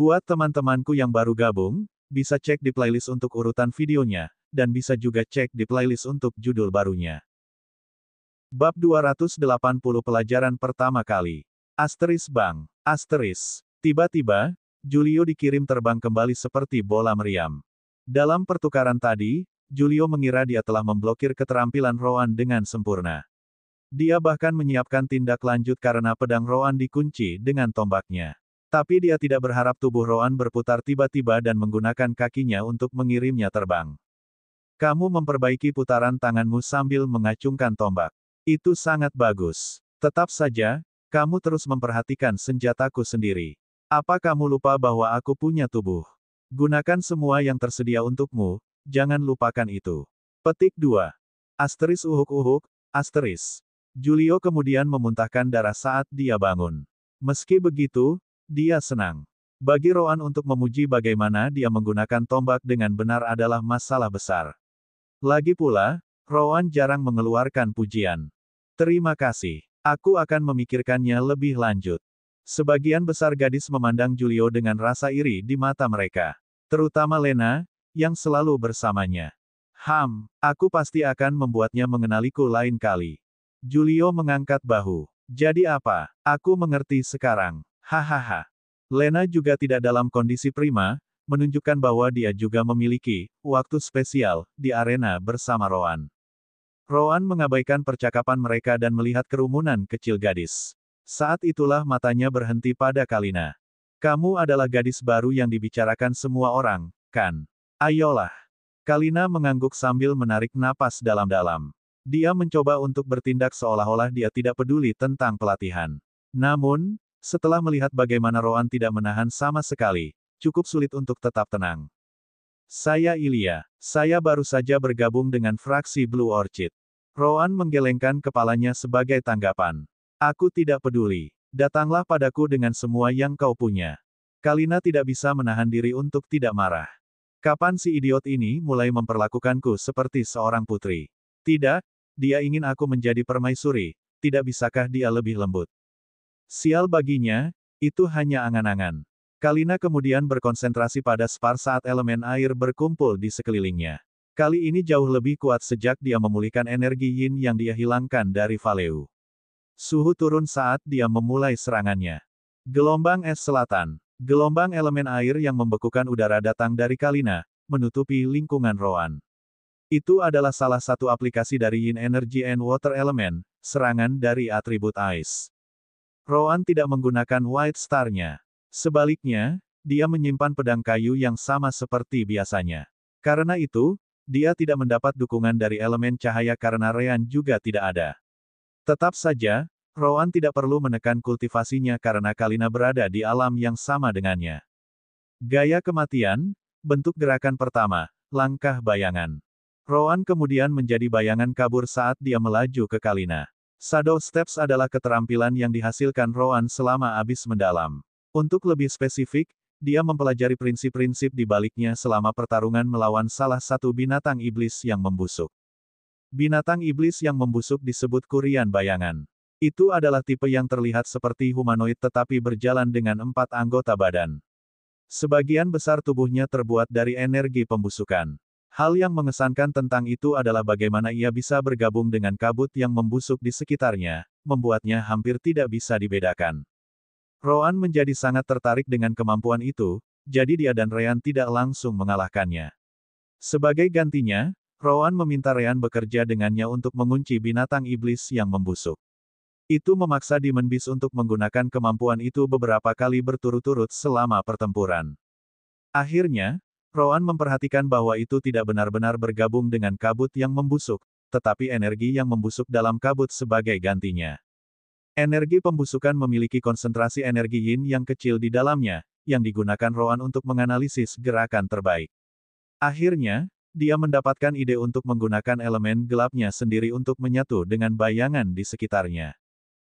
Buat teman-temanku yang baru gabung, bisa cek di playlist untuk urutan videonya, dan bisa juga cek di playlist untuk judul barunya. Bab 280 Pelajaran Pertama Kali. Asteris Bang. Asteris. Tiba-tiba, Julio dikirim terbang kembali seperti bola meriam. Dalam pertukaran tadi, Julio mengira dia telah memblokir keterampilan Rowan dengan sempurna. Dia bahkan menyiapkan tindak lanjut karena pedang Rowan dikunci dengan tombaknya. Tapi dia tidak berharap tubuh Rowan berputar tiba-tiba dan menggunakan kakinya untuk mengirimnya terbang. Kamu memperbaiki putaran tanganmu sambil mengacungkan tombak. Itu sangat bagus. Tetap saja, kamu terus memperhatikan senjataku sendiri. Apa kamu lupa bahwa aku punya tubuh? Gunakan semua yang tersedia untukmu, jangan lupakan itu. Petik 2. Asteris uhuk-uhuk, asteris. Julio kemudian memuntahkan darah saat dia bangun. Meski begitu, dia senang. Bagi Rowan untuk memuji bagaimana dia menggunakan tombak dengan benar adalah masalah besar. Lagi pula, Rowan jarang mengeluarkan pujian. Terima kasih. Aku akan memikirkannya lebih lanjut. Sebagian besar gadis memandang Julio dengan rasa iri di mata mereka. Terutama Lena, yang selalu bersamanya. Aku pasti akan membuatnya mengenaliku lain kali. Julio mengangkat bahu. Jadi apa? Aku mengerti sekarang. Hahaha. Lena juga tidak dalam kondisi prima, menunjukkan bahwa dia juga memiliki waktu spesial di arena bersama Rowan. Rowan mengabaikan percakapan mereka dan melihat kerumunan kecil gadis. Saat itulah matanya berhenti pada Kalina. Kamu adalah gadis baru yang dibicarakan semua orang, kan? Ayolah. Kalina mengangguk sambil menarik napas dalam-dalam. Dia mencoba untuk bertindak seolah-olah dia tidak peduli tentang pelatihan. Namun, setelah melihat bagaimana Rowan tidak menahan sama sekali, cukup sulit untuk tetap tenang. Saya Ilya. Saya baru saja bergabung dengan fraksi Blue Orchid. Rowan menggelengkan kepalanya sebagai tanggapan. Aku tidak peduli. Datanglah padaku dengan semua yang kau punya. Kalina tidak bisa menahan diri untuk tidak marah. Kapan si idiot ini mulai memperlakukanku seperti seorang putri? Tidak, dia ingin aku menjadi permaisuri, tidak bisakah dia lebih lembut? Sial baginya, itu hanya angan-angan. Kalina kemudian berkonsentrasi pada Spar saat elemen air berkumpul di sekelilingnya. Kali ini jauh lebih kuat sejak dia memulihkan energi yin yang dia hilangkan dari Valeu. Suhu turun saat dia memulai serangannya. Gelombang es selatan. Gelombang elemen air yang membekukan udara datang dari Kalina, menutupi lingkungan Rowan. Itu adalah salah satu aplikasi dari Yin Energy and Water Element, serangan dari atribut Ice. Rowan tidak menggunakan White Star-nya. Sebaliknya, dia menyimpan pedang kayu yang sama seperti biasanya. Karena itu, dia tidak mendapat dukungan dari elemen cahaya karena Rean juga tidak ada. Tetap saja, Rowan tidak perlu menekan kultivasinya karena Kalina berada di alam yang sama dengannya. Gaya kematian, bentuk gerakan pertama, langkah bayangan. Rowan kemudian menjadi bayangan kabur saat dia melaju ke Kalina. Shadow Steps adalah keterampilan yang dihasilkan Rowan selama abis mendalam. Untuk lebih spesifik, dia mempelajari prinsip-prinsip di baliknya selama pertarungan melawan salah satu binatang iblis yang membusuk. Binatang iblis yang membusuk disebut Kurian Bayangan. Itu adalah tipe yang terlihat seperti humanoid tetapi berjalan dengan 4 anggota badan. Sebagian besar tubuhnya terbuat dari energi pembusukan. Hal yang mengesankan tentang itu adalah bagaimana ia bisa bergabung dengan kabut yang membusuk di sekitarnya, membuatnya hampir tidak bisa dibedakan. Rowan menjadi sangat tertarik dengan kemampuan itu, jadi dia dan Rean tidak langsung mengalahkannya. Sebagai gantinya, Rowan meminta Rean bekerja dengannya untuk mengunci binatang iblis yang membusuk. Itu memaksa Demon Beast untuk menggunakan kemampuan itu beberapa kali berturut-turut selama pertempuran. Akhirnya, Rowan memperhatikan bahwa itu tidak benar-benar bergabung dengan kabut yang membusuk, tetapi energi yang membusuk dalam kabut sebagai gantinya. Energi pembusukan memiliki konsentrasi energi yin yang kecil di dalamnya, yang digunakan Rowan untuk menganalisis gerakan terbaik. Akhirnya, dia mendapatkan ide untuk menggunakan elemen gelapnya sendiri untuk menyatu dengan bayangan di sekitarnya.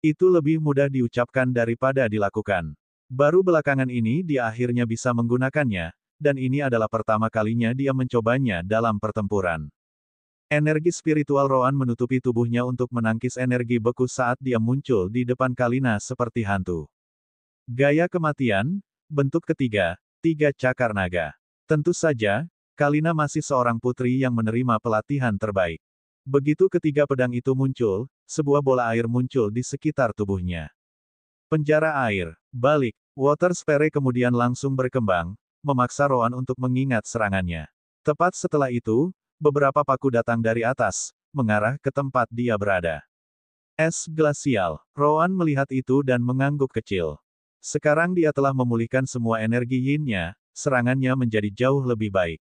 Itu lebih mudah diucapkan daripada dilakukan. Baru belakangan ini dia akhirnya bisa menggunakannya, dan ini adalah pertama kalinya dia mencobanya dalam pertempuran. Energi spiritual Rowan menutupi tubuhnya untuk menangkis energi beku saat dia muncul di depan Kalina seperti hantu. Gaya kematian, Bentuk ketiga, 3 cakar naga. Tentu saja, Kalina masih seorang putri yang menerima pelatihan terbaik. Begitu ketiga pedang itu muncul, sebuah bola air muncul di sekitar tubuhnya. Penjara air, balik, Water Sphere kemudian langsung berkembang, memaksa Roan untuk mengingat serangannya. Tepat setelah itu, beberapa paku datang dari atas, mengarah ke tempat dia berada. Es glasial, Roan melihat itu dan mengangguk kecil. Sekarang dia telah memulihkan semua energi yin-nya, serangannya menjadi jauh lebih baik.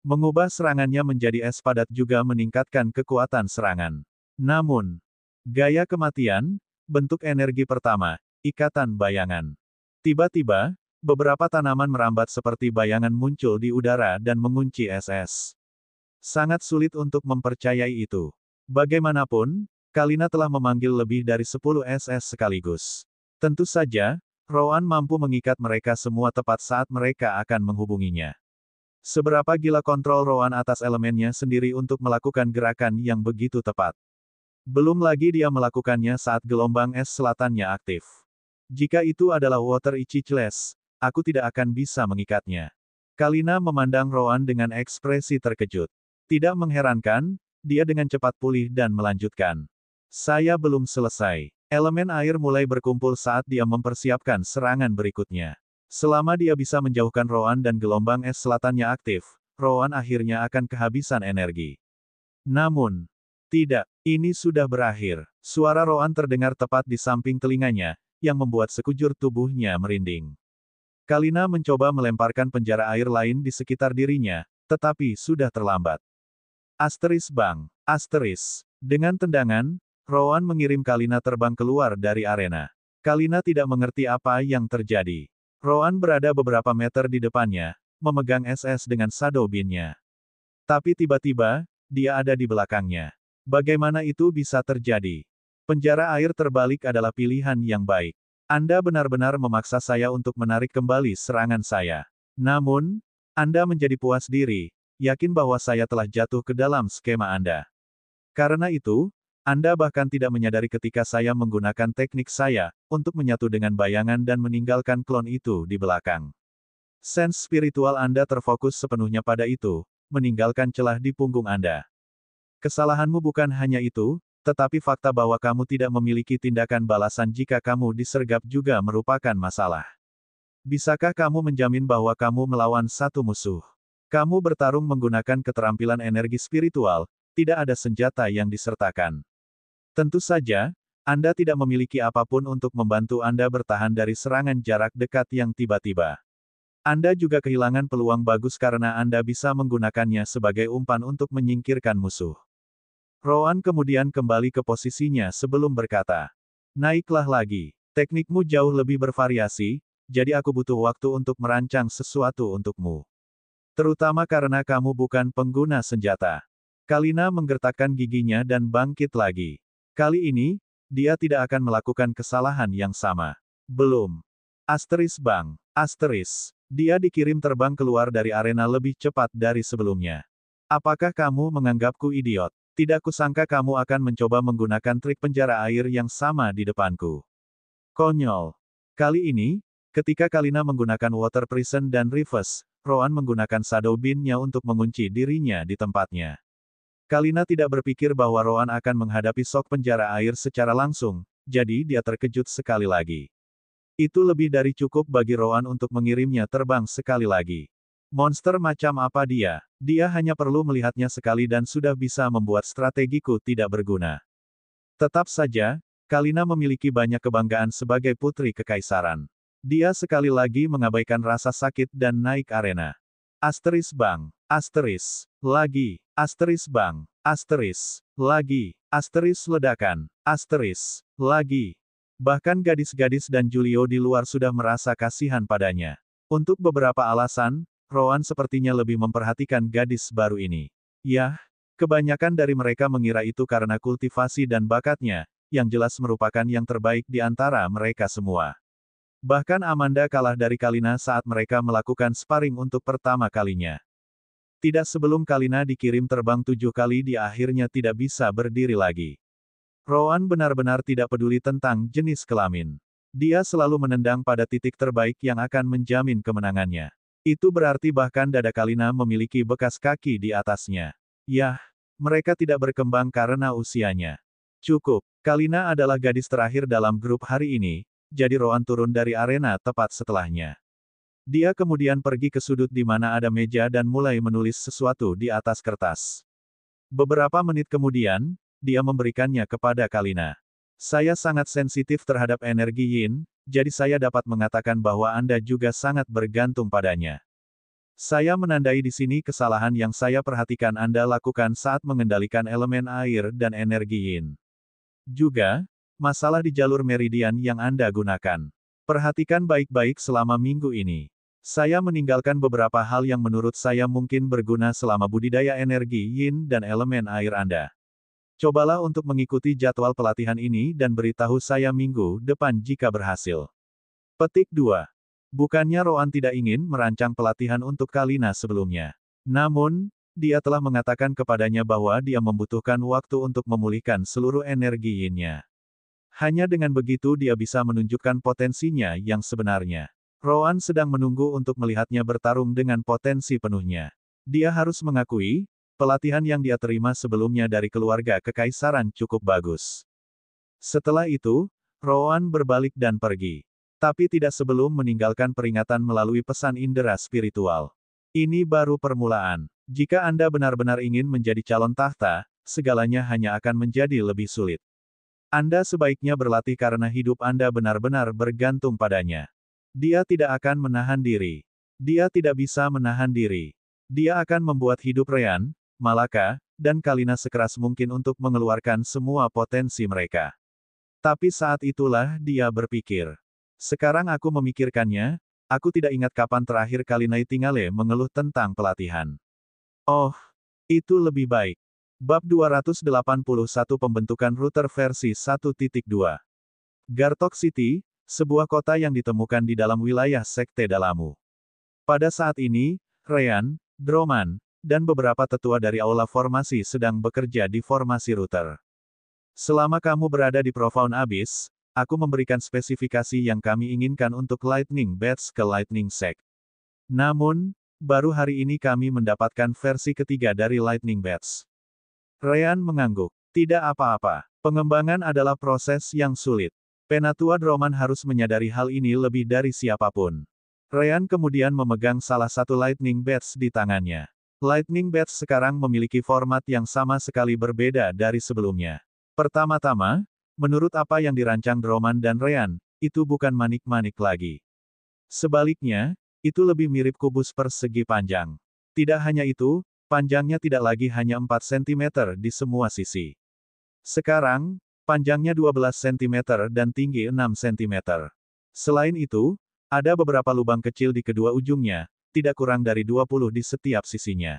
Mengubah serangannya menjadi es padat juga meningkatkan kekuatan serangan. Namun, gaya kematian, bentuk energi pertama, ikatan bayangan. Tiba-tiba, beberapa tanaman merambat seperti bayangan muncul di udara dan mengunci SS. Sangat sulit untuk mempercayai itu. Bagaimanapun, Kalina telah memanggil lebih dari 10 SS sekaligus. Tentu saja, Roan mampu mengikat mereka semua tepat saat mereka akan menghubunginya. Seberapa gila kontrol Roan atas elemennya sendiri untuk melakukan gerakan yang begitu tepat. Belum lagi dia melakukannya saat gelombang es selatannya aktif. Jika itu adalah Water Ichicles, aku tidak akan bisa mengikatnya. Kalina memandang Roan dengan ekspresi terkejut. Tidak mengherankan, dia dengan cepat pulih dan melanjutkan. Saya belum selesai. Elemen air mulai berkumpul saat dia mempersiapkan serangan berikutnya. Selama dia bisa menjauhkan Roan dan gelombang es selatannya aktif, Roan akhirnya akan kehabisan energi. Namun, tidak, ini sudah berakhir. Suara Roan terdengar tepat di samping telinganya, yang membuat sekujur tubuhnya merinding. Kalina mencoba melemparkan penjara air lain di sekitar dirinya, tetapi sudah terlambat. Asteris bang, asteris. Dengan tendangan, Roan mengirim Kalina terbang keluar dari arena. Kalina tidak mengerti apa yang terjadi. Roan berada beberapa meter di depannya, memegang SS dengan shadow beam-nya. Tapi tiba-tiba, dia ada di belakangnya. Bagaimana itu bisa terjadi? Penjara air terbalik adalah pilihan yang baik. Anda benar-benar memaksa saya untuk menarik kembali serangan saya. Namun, Anda menjadi puas diri, yakin bahwa saya telah jatuh ke dalam skema Anda. Karena itu, Anda bahkan tidak menyadari ketika saya menggunakan teknik saya, untuk menyatu dengan bayangan dan meninggalkan klon itu di belakang. Sense spiritual Anda terfokus sepenuhnya pada itu, meninggalkan celah di punggung Anda. Kesalahanmu bukan hanya itu, tetapi fakta bahwa kamu tidak memiliki tindakan balasan jika kamu disergap juga merupakan masalah. Bisakah kamu menjamin bahwa kamu melawan satu musuh? Kamu bertarung menggunakan keterampilan energi spiritual, tidak ada senjata yang disertakan. Tentu saja, Anda tidak memiliki apapun untuk membantu Anda bertahan dari serangan jarak dekat yang tiba-tiba. Anda juga kehilangan peluang bagus karena Anda bisa menggunakannya sebagai umpan untuk menyingkirkan musuh. Roan kemudian kembali ke posisinya sebelum berkata, "Naiklah lagi. Teknikmu jauh lebih bervariasi, jadi aku butuh waktu untuk merancang sesuatu untukmu. Terutama karena kamu bukan pengguna senjata." Kalina menggertakkan giginya dan bangkit lagi. Kali ini, dia tidak akan melakukan kesalahan yang sama. Belum. Asteris bang. Asteris. Dia dikirim terbang keluar dari arena lebih cepat dari sebelumnya. Apakah kamu menganggapku idiot? Tidak kusangka kamu akan mencoba menggunakan trik penjara air yang sama di depanku. Konyol. Kali ini, ketika Kalina menggunakan Water Prison dan Reverse, Roan menggunakan Shadow Beam-nya untuk mengunci dirinya di tempatnya. Kalina tidak berpikir bahwa Roan akan menghadapi sok penjara air secara langsung, jadi dia terkejut sekali lagi. Itu lebih dari cukup bagi Roan untuk mengirimnya terbang sekali lagi. Monster macam apa dia? Dia hanya perlu melihatnya sekali dan sudah bisa membuat strategiku tidak berguna. Tetap saja, Kalina memiliki banyak kebanggaan sebagai putri kekaisaran. Dia sekali lagi mengabaikan rasa sakit dan naik arena. Asteris bang. Asteris. Lagi. Asteris bang. Asteris. Lagi. Asteris ledakan. Asteris. Lagi. Bahkan gadis-gadis dan Julio di luar sudah merasa kasihan padanya. Untuk beberapa alasan, Roan sepertinya lebih memperhatikan gadis baru ini. Yah, kebanyakan dari mereka mengira itu karena kultivasi dan bakatnya, yang jelas merupakan yang terbaik di antara mereka semua. Bahkan Amanda kalah dari Kalina saat mereka melakukan sparring untuk pertama kalinya. Tidak sebelum Kalina dikirim terbang 7 kali dia akhirnya tidak bisa berdiri lagi. Roan benar-benar tidak peduli tentang jenis kelamin. Dia selalu menendang pada titik terbaik yang akan menjamin kemenangannya. Itu berarti bahkan dada Kalina memiliki bekas kaki di atasnya. Yah, mereka tidak berkembang karena usianya. Cukup, Kalina adalah gadis terakhir dalam grup hari ini, jadi Roan turun dari arena tepat setelahnya. Dia kemudian pergi ke sudut di mana ada meja dan mulai menulis sesuatu di atas kertas. Beberapa menit kemudian, dia memberikannya kepada Kalina. Saya sangat sensitif terhadap energi yin, jadi saya dapat mengatakan bahwa Anda juga sangat bergantung padanya. Saya menandai di sini kesalahan yang saya perhatikan Anda lakukan saat mengendalikan elemen air dan energi yin. Juga, masalah di jalur meridian yang Anda gunakan. Perhatikan baik-baik selama minggu ini. Saya meninggalkan beberapa hal yang menurut saya mungkin berguna selama budidaya energi yin dan elemen air Anda. Cobalah untuk mengikuti jadwal pelatihan ini dan beritahu saya minggu depan jika berhasil. Petik 2. Bukannya Roan tidak ingin merancang pelatihan untuk Kalina sebelumnya. Namun, dia telah mengatakan kepadanya bahwa dia membutuhkan waktu untuk memulihkan seluruh energi yin-nya. Hanya dengan begitu dia bisa menunjukkan potensinya yang sebenarnya. Roan sedang menunggu untuk melihatnya bertarung dengan potensi penuhnya. Dia harus mengakui, pelatihan yang dia terima sebelumnya dari keluarga kekaisaran cukup bagus. Setelah itu, Roan berbalik dan pergi. Tapi tidak sebelum meninggalkan peringatan melalui pesan indera spiritual. Ini baru permulaan. Jika Anda benar-benar ingin menjadi calon tahta, segalanya hanya akan menjadi lebih sulit. Anda sebaiknya berlatih karena hidup Anda benar-benar bergantung padanya. Dia tidak akan menahan diri. Dia tidak bisa menahan diri. Dia akan membuat hidup Ryan, Malaka, dan Kalina sekeras mungkin untuk mengeluarkan semua potensi mereka. Tapi saat itulah dia berpikir. Sekarang aku memikirkannya, aku tidak ingat kapan terakhir kali Nightingale mengeluh tentang pelatihan. Oh, itu lebih baik. Bab 281 Pembentukan router versi 1.2. Gartok City, sebuah kota yang ditemukan di dalam wilayah Sekte Dalamu. Pada saat ini, Ryan, Droman, dan beberapa tetua dari Aula Formasi sedang bekerja di formasi router. Selama kamu berada di Profound Abyss, aku memberikan spesifikasi yang kami inginkan untuk Lightning Bats ke Lightning Sect. Namun, baru hari ini kami mendapatkan versi ketiga dari Lightning Bats. Ryan mengangguk. Tidak apa-apa. Pengembangan adalah proses yang sulit. Penatua Droman harus menyadari hal ini lebih dari siapapun. Ryan kemudian memegang salah satu Lightning Bats di tangannya. Lightning Bats sekarang memiliki format yang sama sekali berbeda dari sebelumnya. Pertama-tama, menurut apa yang dirancang Droman dan Ryan, itu bukan manik-manik lagi. Sebaliknya, itu lebih mirip kubus persegi panjang. Tidak hanya itu, panjangnya tidak lagi hanya 4 cm di semua sisi. Sekarang, panjangnya 12 cm dan tinggi 6 cm. Selain itu, ada beberapa lubang kecil di kedua ujungnya, tidak kurang dari 20 di setiap sisinya.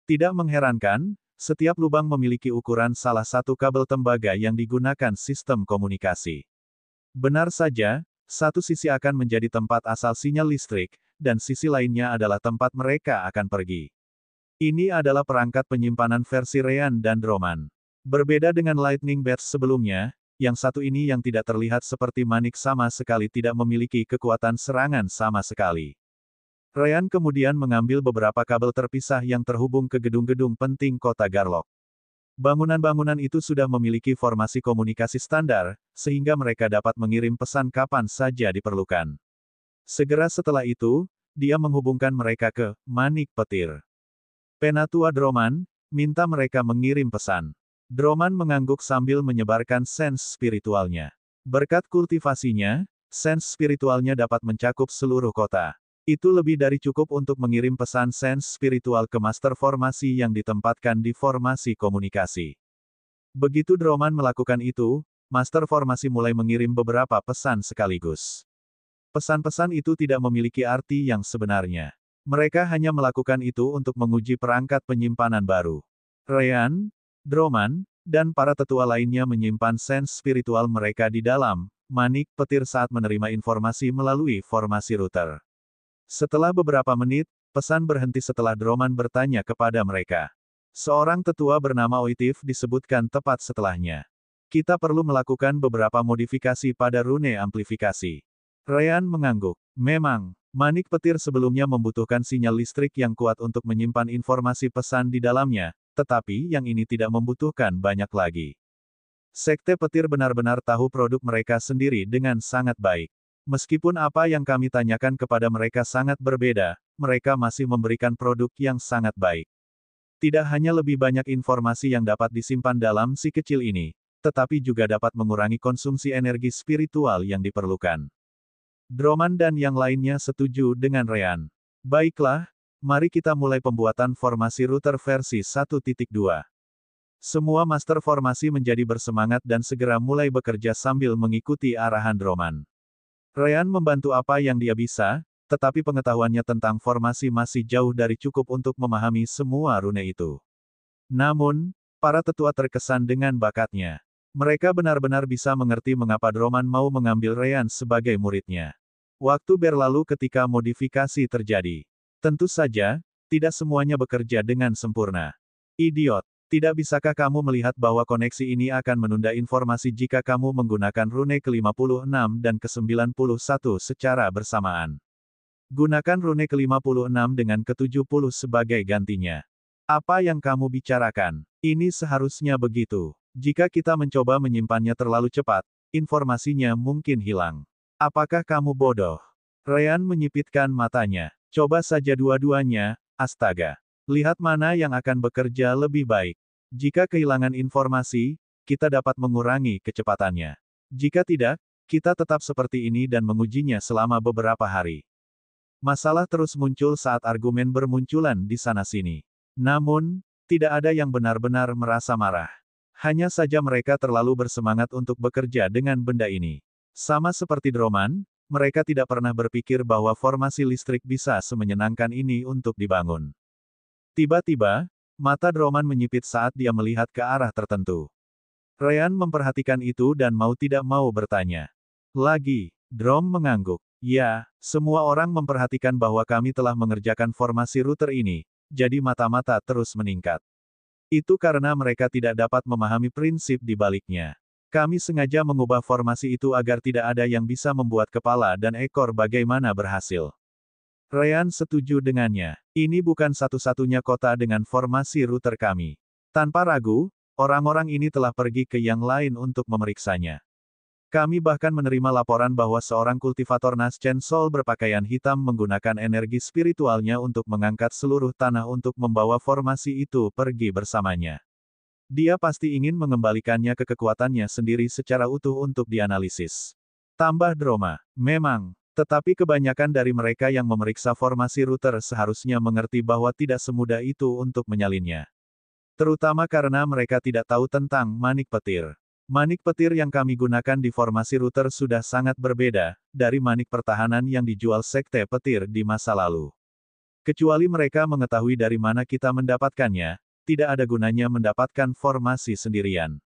Tidak mengherankan, setiap lubang memiliki ukuran salah satu kabel tembaga yang digunakan sistem komunikasi. Benar saja, satu sisi akan menjadi tempat asal sinyal listrik, dan sisi lainnya adalah tempat mereka akan pergi. Ini adalah perangkat penyimpanan versi Ryan dan Droman. Berbeda dengan Lightning Bats sebelumnya, yang satu ini yang tidak terlihat seperti manik sama sekali tidak memiliki kekuatan serangan sama sekali. Ryan kemudian mengambil beberapa kabel terpisah yang terhubung ke gedung-gedung penting kota Garlock. Bangunan-bangunan itu sudah memiliki formasi komunikasi standar, sehingga mereka dapat mengirim pesan kapan saja diperlukan. Segera setelah itu, dia menghubungkan mereka ke manik petir. Penatua Droman minta mereka mengirim pesan. Droman mengangguk sambil menyebarkan sense spiritualnya. Berkat kultivasinya, sense spiritualnya dapat mencakup seluruh kota. Itu lebih dari cukup untuk mengirim pesan sense spiritual ke master formasi yang ditempatkan di formasi komunikasi. Begitu Droman melakukan itu, master formasi mulai mengirim beberapa pesan sekaligus. Pesan-pesan itu tidak memiliki arti yang sebenarnya. Mereka hanya melakukan itu untuk menguji perangkat penyimpanan baru. Ryan, Droman, dan para tetua lainnya menyimpan sense spiritual mereka di dalam manik petir saat menerima informasi melalui formasi router. Setelah beberapa menit, pesan berhenti setelah Droman bertanya kepada mereka. Seorang tetua bernama Oitif disebutkan tepat setelahnya. Kita perlu melakukan beberapa modifikasi pada rune amplifikasi. Ryan mengangguk. Memang, manik petir sebelumnya membutuhkan sinyal listrik yang kuat untuk menyimpan informasi pesan di dalamnya, tetapi yang ini tidak membutuhkan banyak lagi. Sekte petir benar-benar tahu produk mereka sendiri dengan sangat baik. Meskipun apa yang kami tanyakan kepada mereka sangat berbeda, mereka masih memberikan produk yang sangat baik. Tidak hanya lebih banyak informasi yang dapat disimpan dalam si kecil ini, tetapi juga dapat mengurangi konsumsi energi spiritual yang diperlukan. Droman dan yang lainnya setuju dengan Ryan. Baiklah, mari kita mulai pembuatan formasi router versi 1.2. Semua master formasi menjadi bersemangat dan segera mulai bekerja sambil mengikuti arahan Droman. Ryan membantu apa yang dia bisa, tetapi pengetahuannya tentang formasi masih jauh dari cukup untuk memahami semua rune itu. Namun, para tetua terkesan dengan bakatnya. Mereka benar-benar bisa mengerti mengapa Droman mau mengambil Ryan sebagai muridnya. Waktu berlalu ketika modifikasi terjadi. Tentu saja, tidak semuanya bekerja dengan sempurna. Idiot, tidak bisakah kamu melihat bahwa koneksi ini akan menunda informasi jika kamu menggunakan rune ke-56 dan ke-91 secara bersamaan? Gunakan rune ke-56 dengan ke-70 sebagai gantinya. Apa yang kamu bicarakan? Ini seharusnya begitu. Jika kita mencoba menyimpannya terlalu cepat, informasinya mungkin hilang. Apakah kamu bodoh? Ryan menyipitkan matanya. Coba saja dua-duanya, astaga. Lihat mana yang akan bekerja lebih baik. Jika kehilangan informasi, kita dapat mengurangi kecepatannya. Jika tidak, kita tetap seperti ini dan mengujinya selama beberapa hari. Masalah terus muncul saat argumen bermunculan di sana-sini. Namun, tidak ada yang benar-benar merasa marah. Hanya saja mereka terlalu bersemangat untuk bekerja dengan benda ini. Sama seperti Droman, mereka tidak pernah berpikir bahwa formasi listrik bisa semenyenangkan ini untuk dibangun. Tiba-tiba, mata Droman menyipit saat dia melihat ke arah tertentu. Ryan memperhatikan itu dan mau tidak mau bertanya. Lagi, Drom mengangguk. Ya, semua orang memperhatikan bahwa kami telah mengerjakan formasi router ini, jadi mata-mata terus meningkat. Itu karena mereka tidak dapat memahami prinsip di baliknya. Kami sengaja mengubah formasi itu agar tidak ada yang bisa membuat kepala dan ekor bagaimana berhasil. Ryan setuju dengannya. Ini bukan satu-satunya kota dengan formasi router kami. Tanpa ragu, orang-orang ini telah pergi ke yang lain untuk memeriksanya. Kami bahkan menerima laporan bahwa seorang kultivator Naschen Sol berpakaian hitam menggunakan energi spiritualnya untuk mengangkat seluruh tanah untuk membawa formasi itu pergi bersamanya. Dia pasti ingin mengembalikannya ke kekuatannya sendiri secara utuh untuk dianalisis. Tambah Droma. Memang, tetapi kebanyakan dari mereka yang memeriksa formasi router seharusnya mengerti bahwa tidak semudah itu untuk menyalinnya. Terutama karena mereka tidak tahu tentang manik petir. Manik petir yang kami gunakan di formasi router sudah sangat berbeda dari manik pertahanan yang dijual sekte petir di masa lalu. Kecuali mereka mengetahui dari mana kita mendapatkannya, tidak ada gunanya mendapatkan formasi sendirian.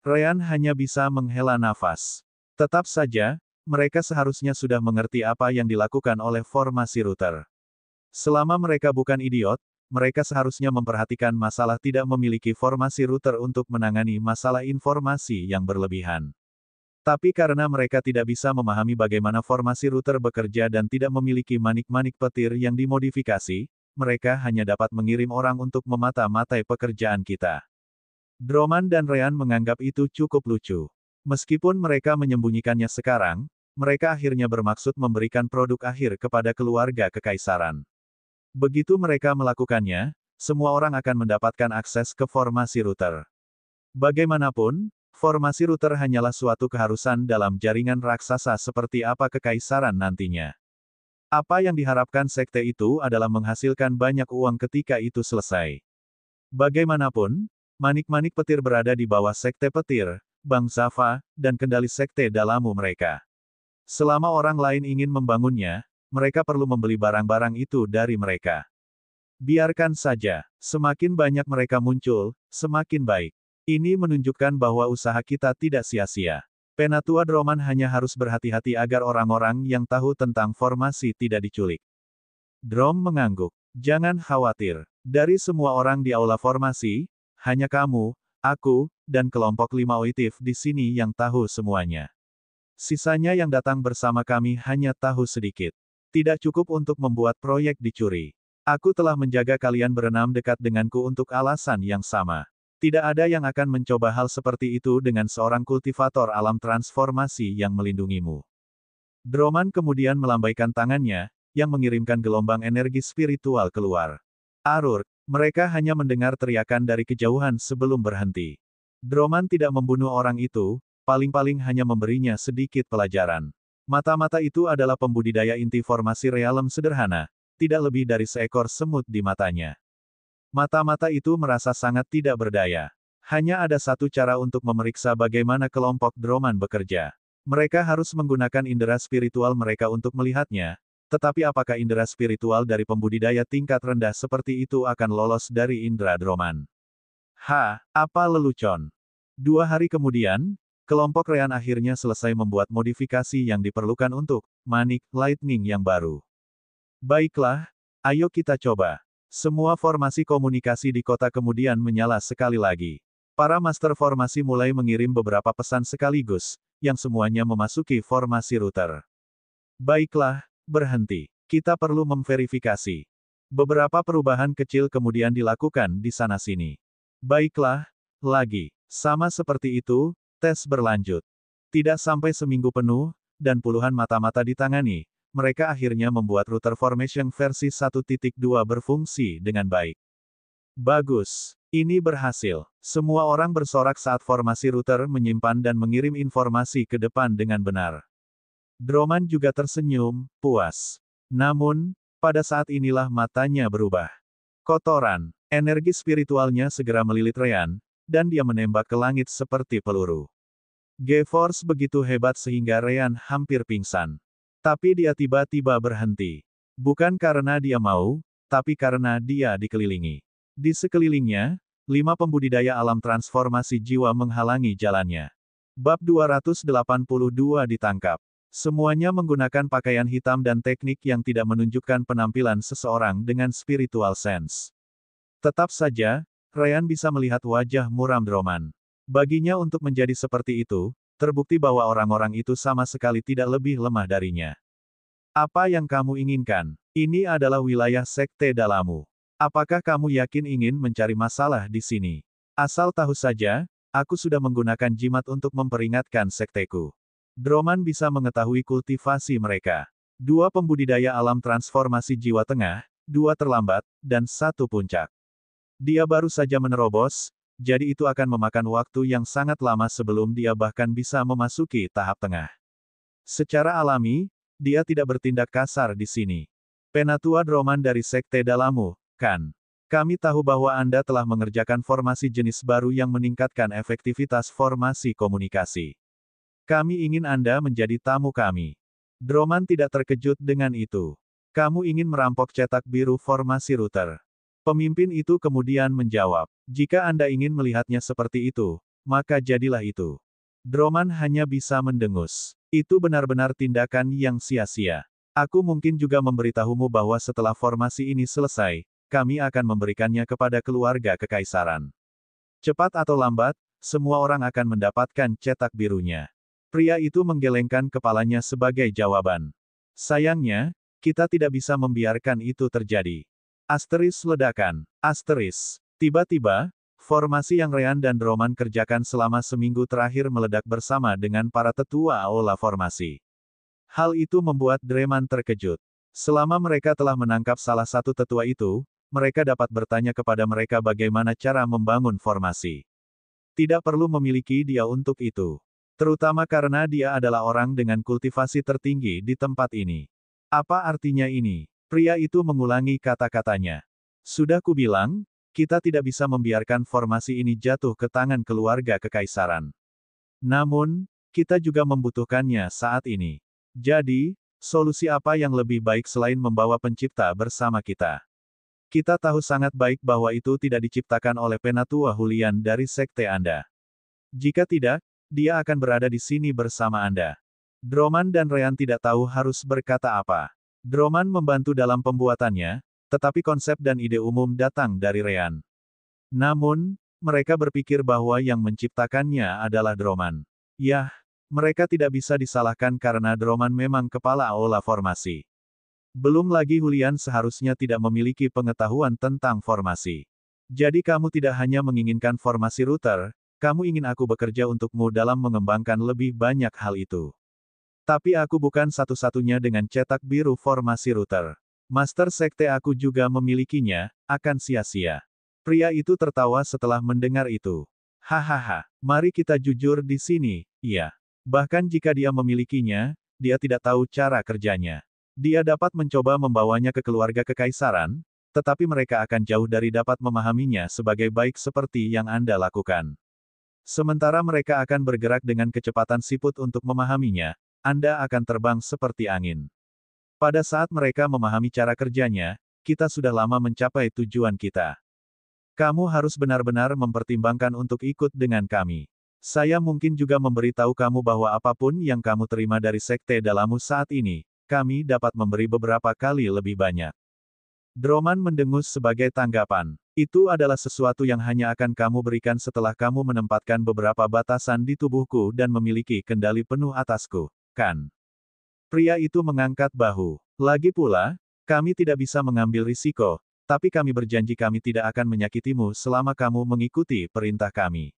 Ryan hanya bisa menghela nafas. Tetap saja, mereka seharusnya sudah mengerti apa yang dilakukan oleh formasi router. Selama mereka bukan idiot, mereka seharusnya memperhatikan masalah tidak memiliki formasi router untuk menangani masalah informasi yang berlebihan. Tapi karena mereka tidak bisa memahami bagaimana formasi router bekerja dan tidak memiliki manik-manik petir yang dimodifikasi, mereka hanya dapat mengirim orang untuk memata-matai pekerjaan kita. Droman dan Ryan menganggap itu cukup lucu. Meskipun mereka menyembunyikannya sekarang, mereka akhirnya bermaksud memberikan produk akhir kepada keluarga kekaisaran. Begitu mereka melakukannya, semua orang akan mendapatkan akses ke formasi router. Bagaimanapun, formasi router hanyalah suatu keharusan dalam jaringan raksasa seperti apa kekaisaran nantinya. Apa yang diharapkan sekte itu adalah menghasilkan banyak uang ketika itu selesai. Bagaimanapun, manik-manik petir berada di bawah sekte petir, Bang Zafa, dan kendali sekte Dalamu mereka. Selama orang lain ingin membangunnya, mereka perlu membeli barang-barang itu dari mereka. Biarkan saja, semakin banyak mereka muncul, semakin baik. Ini menunjukkan bahwa usaha kita tidak sia-sia. Penatua Droman hanya harus berhati-hati agar orang-orang yang tahu tentang formasi tidak diculik. Drom mengangguk. Jangan khawatir. Dari semua orang di aula formasi, hanya kamu, aku, dan kelompok 5 oitif di sini yang tahu semuanya. Sisanya yang datang bersama kami hanya tahu sedikit. Tidak cukup untuk membuat proyek dicuri. Aku telah menjaga kalian berenam dekat denganku untuk alasan yang sama. Tidak ada yang akan mencoba hal seperti itu dengan seorang kultivator alam transformasi yang melindungimu. Droman kemudian melambaikan tangannya, yang mengirimkan gelombang energi spiritual keluar. Arur, mereka hanya mendengar teriakan dari kejauhan sebelum berhenti. Droman tidak membunuh orang itu, paling-paling hanya memberinya sedikit pelajaran. Mata-mata itu adalah pembudidaya inti formasi realem sederhana, tidak lebih dari seekor semut di matanya. Mata-mata itu merasa sangat tidak berdaya. Hanya ada satu cara untuk memeriksa bagaimana kelompok Droman bekerja. Mereka harus menggunakan indera spiritual mereka untuk melihatnya, tetapi apakah indera spiritual dari pembudidaya tingkat rendah seperti itu akan lolos dari indera Droman? Apa lelucon? 2 hari kemudian, kelompok Rean akhirnya selesai membuat modifikasi yang diperlukan untuk Manic Lightning yang baru. Baiklah, ayo kita coba. Semua formasi komunikasi di kota kemudian menyala sekali lagi. Para master formasi mulai mengirim beberapa pesan sekaligus, yang semuanya memasuki formasi router. Baiklah, berhenti. Kita perlu memverifikasi. Beberapa perubahan kecil kemudian dilakukan di sana-sini. Baiklah, lagi. Sama seperti itu, tes berlanjut. Tidak sampai seminggu penuh, dan puluhan mata-mata ditangani, mereka akhirnya membuat router formation versi 1.2 berfungsi dengan baik. Bagus. Ini berhasil. Semua orang bersorak saat formasi router menyimpan dan mengirim informasi ke depan dengan benar. Droman juga tersenyum, puas. Namun, pada saat inilah matanya berubah. Kotoran. Energi spiritualnya segera melilit Rean, dan dia menembak ke langit seperti peluru. G-Force begitu hebat sehingga Rean hampir pingsan. Tapi dia tiba-tiba berhenti. Bukan karena dia mau, tapi karena dia dikelilingi. Di sekelilingnya, 5 pembudidaya alam transformasi jiwa menghalangi jalannya. Bab 282 ditangkap. Semuanya menggunakan pakaian hitam dan teknik yang tidak menunjukkan penampilan seseorang dengan spiritual sense. Tetap saja, Rean bisa melihat wajah muram Droman. Baginya untuk menjadi seperti itu, terbukti bahwa orang-orang itu sama sekali tidak lebih lemah darinya. Apa yang kamu inginkan? Ini adalah wilayah sekte Dalamu. Apakah kamu yakin ingin mencari masalah di sini? Asal tahu saja, aku sudah menggunakan jimat untuk memperingatkan sekteku. Droman bisa mengetahui kultivasi mereka. 2 pembudidaya alam transformasi jiwa tengah, 2 terlambat, dan 1 puncak. Dia baru saja menerobos, jadi itu akan memakan waktu yang sangat lama sebelum dia bahkan bisa memasuki tahap tengah. Secara alami, dia tidak bertindak kasar di sini. Penatua Droman dari Sekte Dalamu, kan? Kami tahu bahwa Anda telah mengerjakan formasi jenis baru yang meningkatkan efektivitas formasi komunikasi. Kami ingin Anda menjadi tamu kami. Droman tidak terkejut dengan itu. Kamu ingin merampok cetak biru formasi router. Pemimpin itu kemudian menjawab, jika Anda ingin melihatnya seperti itu, maka jadilah itu. Droman hanya bisa mendengus. Itu benar-benar tindakan yang sia-sia. Aku mungkin juga memberitahumu bahwa setelah formasi ini selesai, kami akan memberikannya kepada keluarga kekaisaran. Cepat atau lambat, semua orang akan mendapatkan cetak birunya. Pria itu menggelengkan kepalanya sebagai jawaban. Sayangnya, kita tidak bisa membiarkan itu terjadi. Asteris ledakan. Asteris. Tiba-tiba, formasi yang Rean dan Droman kerjakan selama seminggu terakhir meledak bersama dengan para tetua aula formasi. Hal itu membuat Dreman terkejut. Selama mereka telah menangkap salah satu tetua itu, mereka dapat bertanya kepada mereka bagaimana cara membangun formasi. Tidak perlu memiliki dia untuk itu. Terutama karena dia adalah orang dengan kultivasi tertinggi di tempat ini. Apa artinya ini? Pria itu mengulangi kata-katanya. Sudah kubilang, kita tidak bisa membiarkan formasi ini jatuh ke tangan keluarga kekaisaran. Namun, kita juga membutuhkannya saat ini. Jadi, solusi apa yang lebih baik selain membawa pencipta bersama kita? Kita tahu sangat baik bahwa itu tidak diciptakan oleh Penatua Hulian dari sekte Anda. Jika tidak, dia akan berada di sini bersama Anda. Droman dan Rean tidak tahu harus berkata apa. Droman membantu dalam pembuatannya, tetapi konsep dan ide umum datang dari Rean. Namun, mereka berpikir bahwa yang menciptakannya adalah Droman. Yah, mereka tidak bisa disalahkan karena Droman memang kepala aula formasi. Belum lagi Hulian seharusnya tidak memiliki pengetahuan tentang formasi. Jadi kamu tidak hanya menginginkan formasi router, kamu ingin aku bekerja untukmu dalam mengembangkan lebih banyak hal itu. Tapi aku bukan satu-satunya dengan cetak biru formasi router. Master Sekte aku juga memilikinya, akan sia-sia. Pria itu tertawa setelah mendengar itu. Hahaha, mari kita jujur di sini, iya. Bahkan jika dia memilikinya, dia tidak tahu cara kerjanya. Dia dapat mencoba membawanya ke keluarga kekaisaran, tetapi mereka akan jauh dari dapat memahaminya sebagai baik seperti yang Anda lakukan. Sementara mereka akan bergerak dengan kecepatan siput untuk memahaminya, Anda akan terbang seperti angin. Pada saat mereka memahami cara kerjanya, kita sudah lama mencapai tujuan kita. Kamu harus benar-benar mempertimbangkan untuk ikut dengan kami. Saya mungkin juga memberitahu kamu bahwa apapun yang kamu terima dari sekte dalammu saat ini, kami dapat memberi beberapa kali lebih banyak. Droman mendengus sebagai tanggapan. Itu adalah sesuatu yang hanya akan kamu berikan setelah kamu menempatkan beberapa batasan di tubuhku dan memiliki kendali penuh atasku, kan? Pria itu mengangkat bahu. Lagi pula, kami tidak bisa mengambil risiko, tapi kami berjanji kami tidak akan menyakitimu selama kamu mengikuti perintah kami.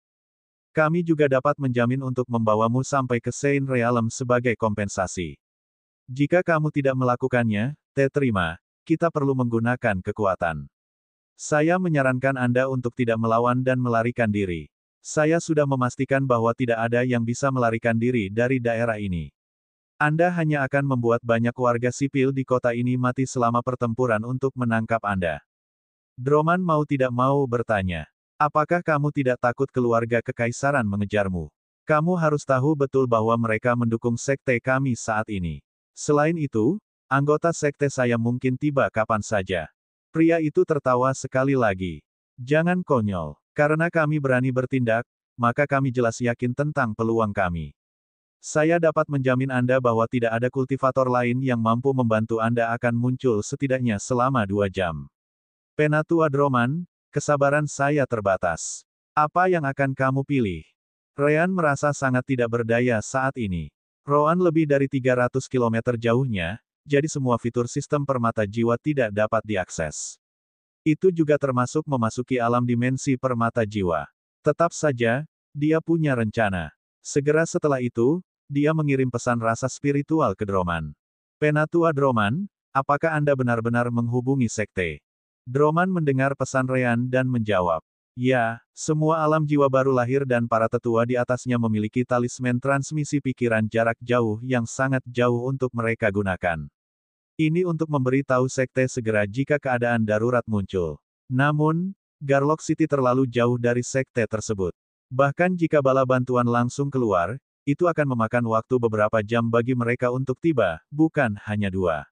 Kami juga dapat menjamin untuk membawamu sampai ke Saint Realm sebagai kompensasi. Jika kamu tidak melakukannya, terima, kita perlu menggunakan kekuatan. Saya menyarankan Anda untuk tidak melawan dan melarikan diri. Saya sudah memastikan bahwa tidak ada yang bisa melarikan diri dari daerah ini. Anda hanya akan membuat banyak warga sipil di kota ini mati selama pertempuran untuk menangkap Anda. Droman mau tidak mau bertanya. Apakah kamu tidak takut keluarga kekaisaran mengejarmu? Kamu harus tahu betul bahwa mereka mendukung sekte kami saat ini. Selain itu, anggota sekte saya mungkin tiba kapan saja. Pria itu tertawa sekali lagi. Jangan konyol. Karena kami berani bertindak, maka kami jelas yakin tentang peluang kami. Saya dapat menjamin Anda bahwa tidak ada kultivator lain yang mampu membantu Anda akan muncul setidaknya selama 2 jam. Penatua Droman, kesabaran saya terbatas. Apa yang akan kamu pilih? Ryan merasa sangat tidak berdaya saat ini. Roan lebih dari 300 km jauhnya, jadi semua fitur sistem permata jiwa tidak dapat diakses. Itu juga termasuk memasuki alam dimensi permata jiwa. Tetap saja, dia punya rencana. Segera setelah itu, dia mengirim pesan rasa spiritual ke Droman. Penatua Droman, apakah Anda benar-benar menghubungi sekte? Droman mendengar pesan Ryan dan menjawab. Ya, semua alam jiwa baru lahir dan para tetua di atasnya memiliki talisman transmisi pikiran jarak jauh yang sangat jauh untuk mereka gunakan. Ini untuk memberi tahu sekte segera jika keadaan darurat muncul. Namun, Garlock City terlalu jauh dari sekte tersebut. Bahkan jika bala bantuan langsung keluar, itu akan memakan waktu beberapa jam bagi mereka untuk tiba, bukan hanya 2.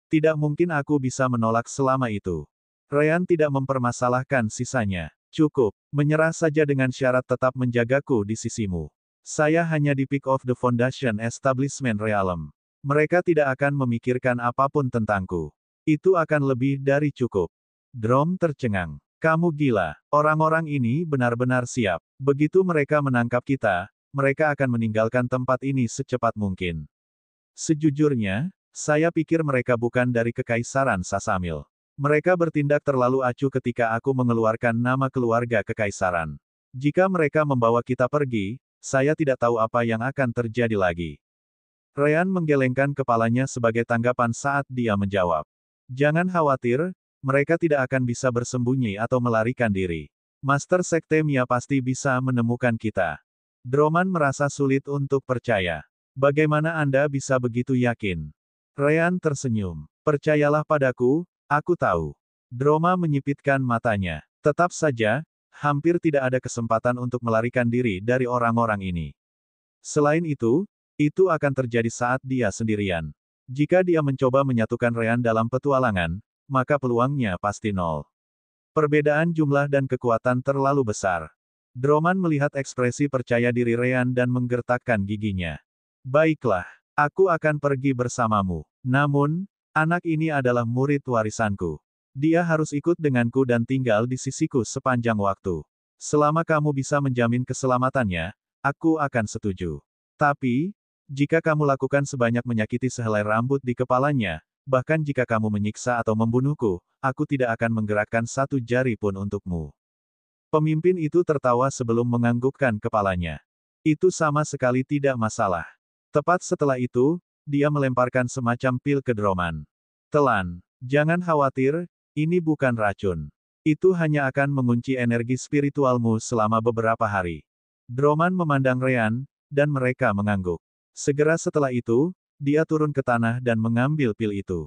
Tidak mungkin aku bisa menolak selama itu. Ryan tidak mempermasalahkan sisanya. Cukup, menyerah saja dengan syarat tetap menjagaku di sisimu. Saya hanya di Peak of the Foundation Establishment Realm. Mereka tidak akan memikirkan apapun tentangku. Itu akan lebih dari cukup. Drom tercengang. Kamu gila. Orang-orang ini benar-benar siap. Begitu mereka menangkap kita, mereka akan meninggalkan tempat ini secepat mungkin. Sejujurnya, saya pikir mereka bukan dari Kekaisaran Sasamil. Mereka bertindak terlalu acuh ketika aku mengeluarkan nama keluarga Kekaisaran. Jika mereka membawa kita pergi, saya tidak tahu apa yang akan terjadi lagi. Ryan menggelengkan kepalanya sebagai tanggapan saat dia menjawab. Jangan khawatir, mereka tidak akan bisa bersembunyi atau melarikan diri. Master Sekte Mia pasti bisa menemukan kita. Droman merasa sulit untuk percaya. Bagaimana Anda bisa begitu yakin? Ryan tersenyum. Percayalah padaku, aku tahu. Droma menyipitkan matanya. Tetap saja, hampir tidak ada kesempatan untuk melarikan diri dari orang-orang ini. Selain itu akan terjadi saat dia sendirian. Jika dia mencoba menyatukan Ryan dalam petualangan, maka peluangnya pasti 0. Perbedaan jumlah dan kekuatan terlalu besar. Droman melihat ekspresi percaya diri Ryan dan menggertakkan giginya. Baiklah, aku akan pergi bersamamu. Namun, anak ini adalah murid warisanku. Dia harus ikut denganku dan tinggal di sisiku sepanjang waktu. Selama kamu bisa menjamin keselamatannya, aku akan setuju. Tapi, jika kamu lakukan sebanyak menyakiti sehelai rambut di kepalanya, bahkan jika kamu menyiksa atau membunuhku, aku tidak akan menggerakkan satu jari pun untukmu. Pemimpin itu tertawa sebelum menganggukkan kepalanya. Itu sama sekali tidak masalah. Tepat setelah itu, dia melemparkan semacam pil ke Droman. Telan. Jangan khawatir, ini bukan racun. Itu hanya akan mengunci energi spiritualmu selama beberapa hari. Droman memandang Ryan, dan mereka mengangguk. Segera setelah itu, dia turun ke tanah dan mengambil pil itu.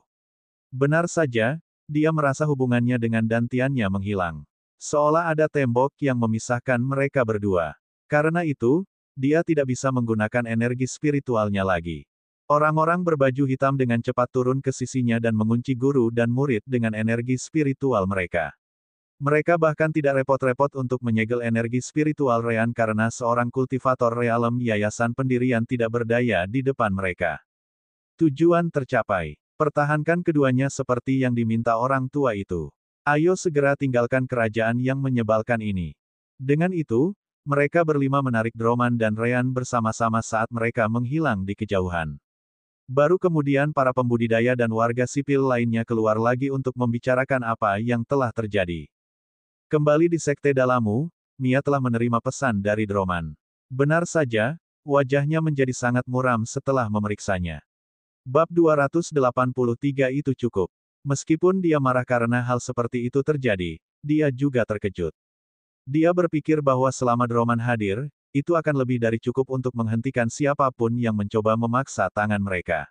Benar saja, dia merasa hubungannya dengan dantiannya menghilang. Seolah ada tembok yang memisahkan mereka berdua. Karena itu, dia tidak bisa menggunakan energi spiritualnya lagi. Orang-orang berbaju hitam dengan cepat turun ke sisinya dan mengunci guru dan murid dengan energi spiritual mereka. Mereka bahkan tidak repot-repot untuk menyegel energi spiritual Ryan karena seorang kultivator realem yayasan pendirian tidak berdaya di depan mereka. Tujuan tercapai. Pertahankan keduanya seperti yang diminta orang tua itu. Ayo segera tinggalkan kerajaan yang menyebalkan ini. Dengan itu, mereka berlima menarik Droman dan Ryan bersama-sama saat mereka menghilang di kejauhan. Baru kemudian para pembudidaya dan warga sipil lainnya keluar lagi untuk membicarakan apa yang telah terjadi. Kembali di sekte dalammu, Mia telah menerima pesan dari Droman. Benar saja, wajahnya menjadi sangat muram setelah memeriksanya. Bab 283 itu cukup. Meskipun dia marah karena hal seperti itu terjadi, dia juga terkejut. Dia berpikir bahwa selama Droman hadir, itu akan lebih dari cukup untuk menghentikan siapapun yang mencoba memaksa tangan mereka.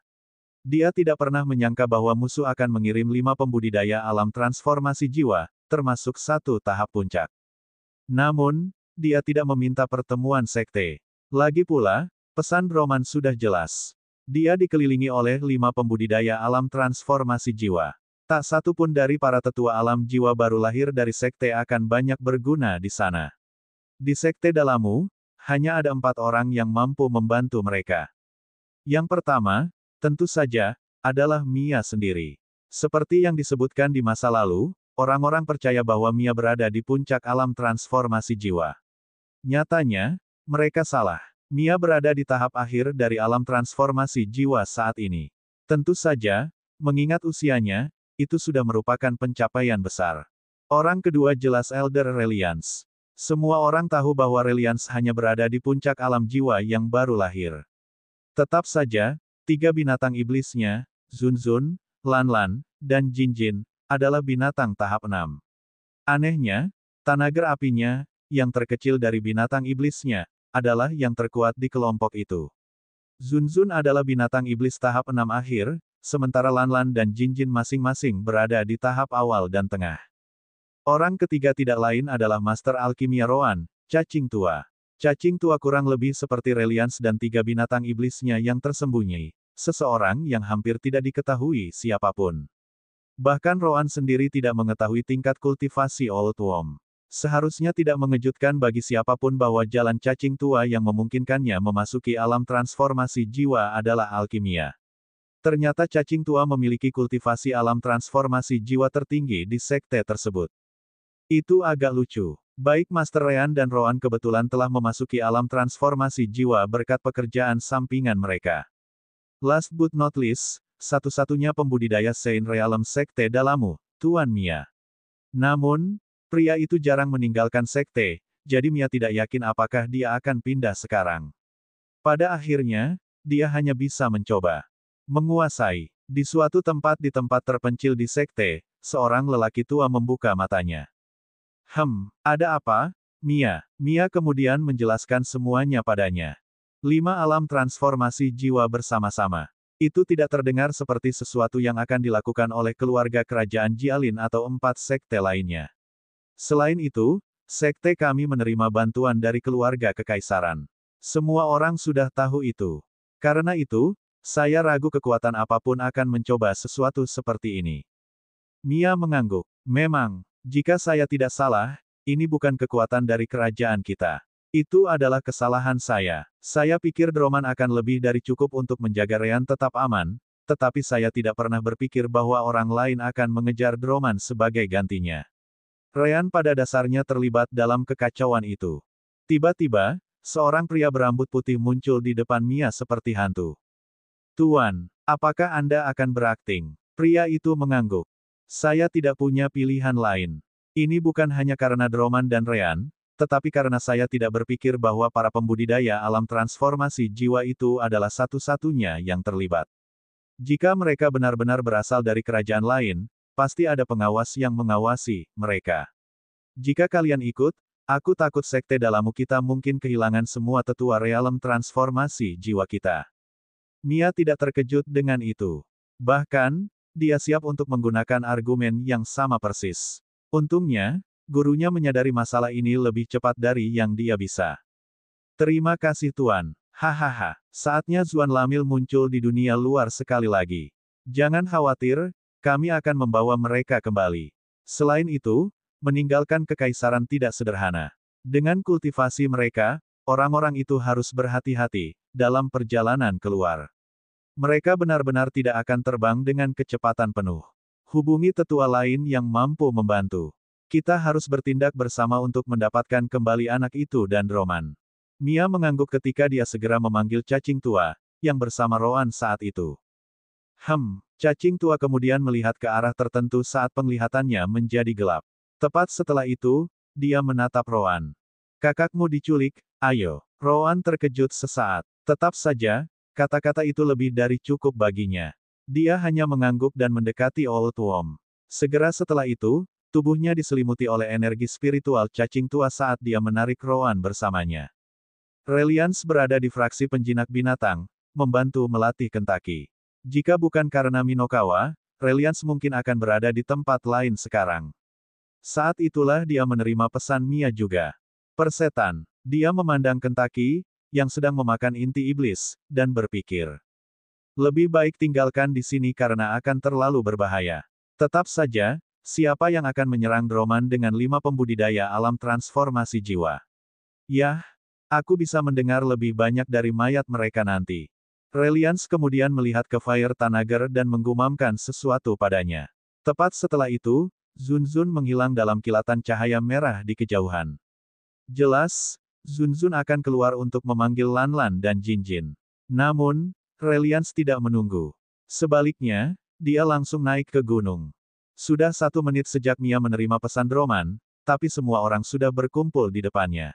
Dia tidak pernah menyangka bahwa musuh akan mengirim 5 pembudidaya alam transformasi jiwa, termasuk 1 tahap puncak. Namun, dia tidak meminta pertemuan sekte. Lagi pula, pesan Droman sudah jelas. Dia dikelilingi oleh 5 pembudidaya alam transformasi jiwa. Tak satu pun dari para tetua alam jiwa baru lahir dari sekte akan banyak berguna di sana. Di sekte dalammu, hanya ada 4 orang yang mampu membantu mereka. Yang pertama, tentu saja, adalah Mia sendiri. Seperti yang disebutkan di masa lalu, orang-orang percaya bahwa Mia berada di puncak alam transformasi jiwa. Nyatanya, mereka salah. Mia berada di tahap akhir dari alam transformasi jiwa saat ini. Tentu saja, mengingat usianya, itu sudah merupakan pencapaian besar. Orang kedua jelas Elder Reliance. Semua orang tahu bahwa Reliance hanya berada di puncak alam jiwa yang baru lahir. Tetap saja, 3 binatang iblisnya, Zunzun, Lanlan, dan Jinjin, adalah binatang tahap 6. Anehnya, tanager apinya, yang terkecil dari binatang iblisnya, adalah yang terkuat di kelompok itu. Zunzun adalah binatang iblis tahap 6 akhir, sementara Lanlan dan Jinjin masing-masing berada di tahap awal dan tengah. Orang ketiga tidak lain adalah Master Alkimia Roan, Cacing Tua. Cacing Tua kurang lebih seperti Reliance dan 3 binatang iblisnya yang tersembunyi, seseorang yang hampir tidak diketahui siapapun. Bahkan Roan sendiri tidak mengetahui tingkat kultivasi Old Worm. Seharusnya tidak mengejutkan bagi siapapun bahwa jalan Cacing Tua yang memungkinkannya memasuki alam transformasi jiwa adalah alkimia. Ternyata Cacing Tua memiliki kultivasi alam transformasi jiwa tertinggi di sekte tersebut. Itu agak lucu. Baik Master Ryan dan Roan kebetulan telah memasuki alam transformasi jiwa berkat pekerjaan sampingan mereka. Last but not least, satu-satunya pembudidaya Saint Realm sekte dalammu, Tuan Mia. Namun, pria itu jarang meninggalkan sekte, jadi Mia tidak yakin apakah dia akan pindah sekarang. Pada akhirnya, dia hanya bisa mencoba menguasai. Di suatu tempat terpencil di sekte, seorang lelaki tua membuka matanya. Ada apa, Mia? Mia kemudian menjelaskan semuanya padanya. 5 alam transformasi jiwa bersama-sama. Itu tidak terdengar seperti sesuatu yang akan dilakukan oleh keluarga kerajaan Jialin atau 4 sekte lainnya. Selain itu, sekte kami menerima bantuan dari keluarga kekaisaran. Semua orang sudah tahu itu. Karena itu, saya ragu kekuatan apapun akan mencoba sesuatu seperti ini. Mia mengangguk. Memang. Jika saya tidak salah, ini bukan kekuatan dari kerajaan kita. Itu adalah kesalahan saya. Saya pikir Droman akan lebih dari cukup untuk menjaga Ryan tetap aman, tetapi saya tidak pernah berpikir bahwa orang lain akan mengejar Droman sebagai gantinya. Ryan pada dasarnya terlibat dalam kekacauan itu. Tiba-tiba, seorang pria berambut putih muncul di depan Mia seperti hantu. Tuan, apakah Anda akan berakting? Pria itu mengangguk. Saya tidak punya pilihan lain. Ini bukan hanya karena Droman dan Ryan, tetapi karena saya tidak berpikir bahwa para pembudidaya alam transformasi jiwa itu adalah satu-satunya yang terlibat. Jika mereka benar-benar berasal dari kerajaan lain, pasti ada pengawas yang mengawasi mereka. Jika kalian ikut, aku takut sekte dalammu kita mungkin kehilangan semua tetua realem transformasi jiwa kita. Mia tidak terkejut dengan itu. Bahkan, dia siap untuk menggunakan argumen yang sama persis. Untungnya, gurunya menyadari masalah ini lebih cepat dari yang dia bisa. Terima kasih Tuan. Hahaha, saatnya Zuan Lamil muncul di dunia luar sekali lagi. Jangan khawatir, kami akan membawa mereka kembali. Selain itu, meninggalkan kekaisaran tidak sederhana. Dengan kultivasi mereka, orang-orang itu harus berhati-hati dalam perjalanan keluar. Mereka benar-benar tidak akan terbang dengan kecepatan penuh. Hubungi tetua lain yang mampu membantu. Kita harus bertindak bersama untuk mendapatkan kembali anak itu dan Droman. Mia mengangguk ketika dia segera memanggil cacing tua, yang bersama Roan saat itu. Cacing tua kemudian melihat ke arah tertentu saat penglihatannya menjadi gelap. Tepat setelah itu, dia menatap Roan. Kakakmu diculik, ayo. Roan terkejut sesaat. Tetap saja, kata-kata itu lebih dari cukup baginya. Dia hanya mengangguk dan mendekati Old Worm. Segera setelah itu, tubuhnya diselimuti oleh energi spiritual cacing tua saat dia menarik Roan bersamanya. Reliance berada di fraksi penjinak binatang, membantu melatih Kentucky. Jika bukan karena Minokawa, Reliance mungkin akan berada di tempat lain sekarang. Saat itulah dia menerima pesan Mia juga. Persetan, dia memandang Kentucky, yang sedang memakan inti iblis, dan berpikir. Lebih baik tinggalkan di sini karena akan terlalu berbahaya. Tetap saja, siapa yang akan menyerang Droman dengan 5 pembudidaya alam transformasi jiwa? Yah, aku bisa mendengar lebih banyak dari mayat mereka nanti. Reliance kemudian melihat ke Fire Tanager dan menggumamkan sesuatu padanya. Tepat setelah itu, Zunzun menghilang dalam kilatan cahaya merah di kejauhan. Jelas, Zunzun akan keluar untuk memanggil Lanlan dan Jinjin. Namun, Reliance tidak menunggu. Sebaliknya, dia langsung naik ke gunung. Sudah 1 menit sejak Mia menerima pesan Droman, tapi semua orang sudah berkumpul di depannya.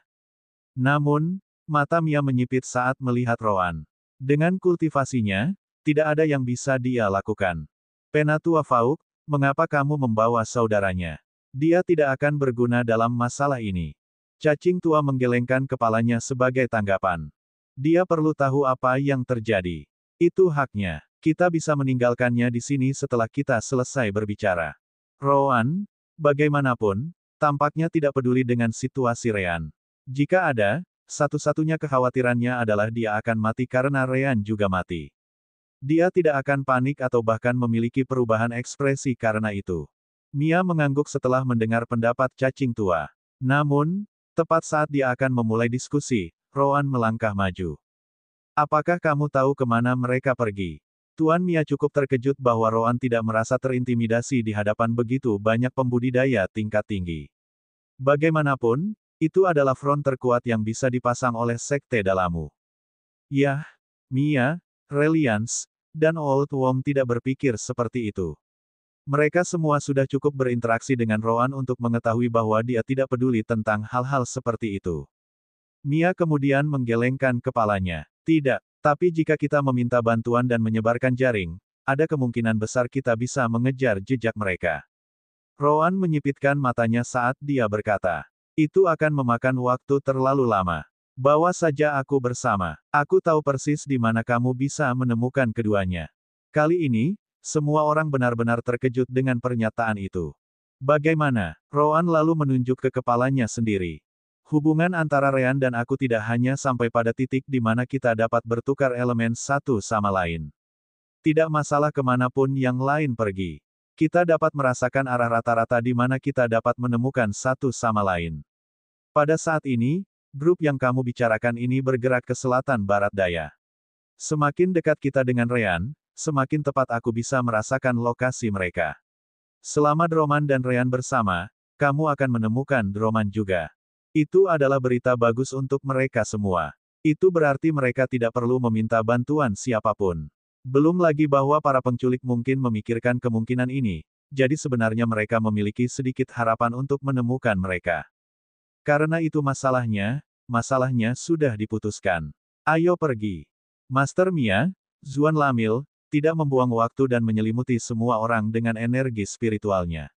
Namun, mata Mia menyipit saat melihat Roan. Dengan kultivasinya, tidak ada yang bisa dia lakukan. Penatua Fauk, mengapa kamu membawa saudaranya? Dia tidak akan berguna dalam masalah ini. Cacing tua menggelengkan kepalanya sebagai tanggapan. Dia perlu tahu apa yang terjadi. Itu haknya. Kita bisa meninggalkannya di sini setelah kita selesai berbicara. Roan, bagaimanapun, tampaknya tidak peduli dengan situasi Ryan. Jika ada, satu-satunya kekhawatirannya adalah dia akan mati karena Ryan juga mati. Dia tidak akan panik atau bahkan memiliki perubahan ekspresi karena itu. Mia mengangguk setelah mendengar pendapat cacing tua. Namun, tepat saat dia akan memulai diskusi, Roan melangkah maju. Apakah kamu tahu kemana mereka pergi? Tuan Mia cukup terkejut bahwa Roan tidak merasa terintimidasi di hadapan begitu banyak pembudidaya tingkat tinggi. Bagaimanapun, itu adalah front terkuat yang bisa dipasang oleh sekte dalammu. Yah, Mia, Reliance, dan Old Worm tidak berpikir seperti itu. Mereka semua sudah cukup berinteraksi dengan Roan untuk mengetahui bahwa dia tidak peduli tentang hal-hal seperti itu. Mia kemudian menggelengkan kepalanya. Tidak, tapi jika kita meminta bantuan dan menyebarkan jaring, ada kemungkinan besar kita bisa mengejar jejak mereka. Roan menyipitkan matanya saat dia berkata. Itu akan memakan waktu terlalu lama. Bawa saja aku bersama. Aku tahu persis di mana kamu bisa menemukan keduanya. Kali ini, semua orang benar-benar terkejut dengan pernyataan itu. Bagaimana? Roan lalu menunjuk ke kepalanya sendiri. Hubungan antara Ryan dan aku tidak hanya sampai pada titik di mana kita dapat bertukar elemen satu sama lain. Tidak masalah kemanapun yang lain pergi. Kita dapat merasakan arah rata-rata di mana kita dapat menemukan satu sama lain. Pada saat ini, grup yang kamu bicarakan ini bergerak ke selatan barat daya. Semakin dekat kita dengan Ryan, semakin tepat aku bisa merasakan lokasi mereka. Selama Droman dan Ryan bersama, kamu akan menemukan Droman juga. Itu adalah berita bagus untuk mereka semua. Itu berarti mereka tidak perlu meminta bantuan siapapun. Belum lagi bahwa para penculik mungkin memikirkan kemungkinan ini, jadi sebenarnya mereka memiliki sedikit harapan untuk menemukan mereka. Karena itu masalahnya sudah diputuskan. Ayo pergi. Master Mia, Zuan Lamil, tidak membuang waktu dan menyelimuti semua orang dengan energi spiritualnya.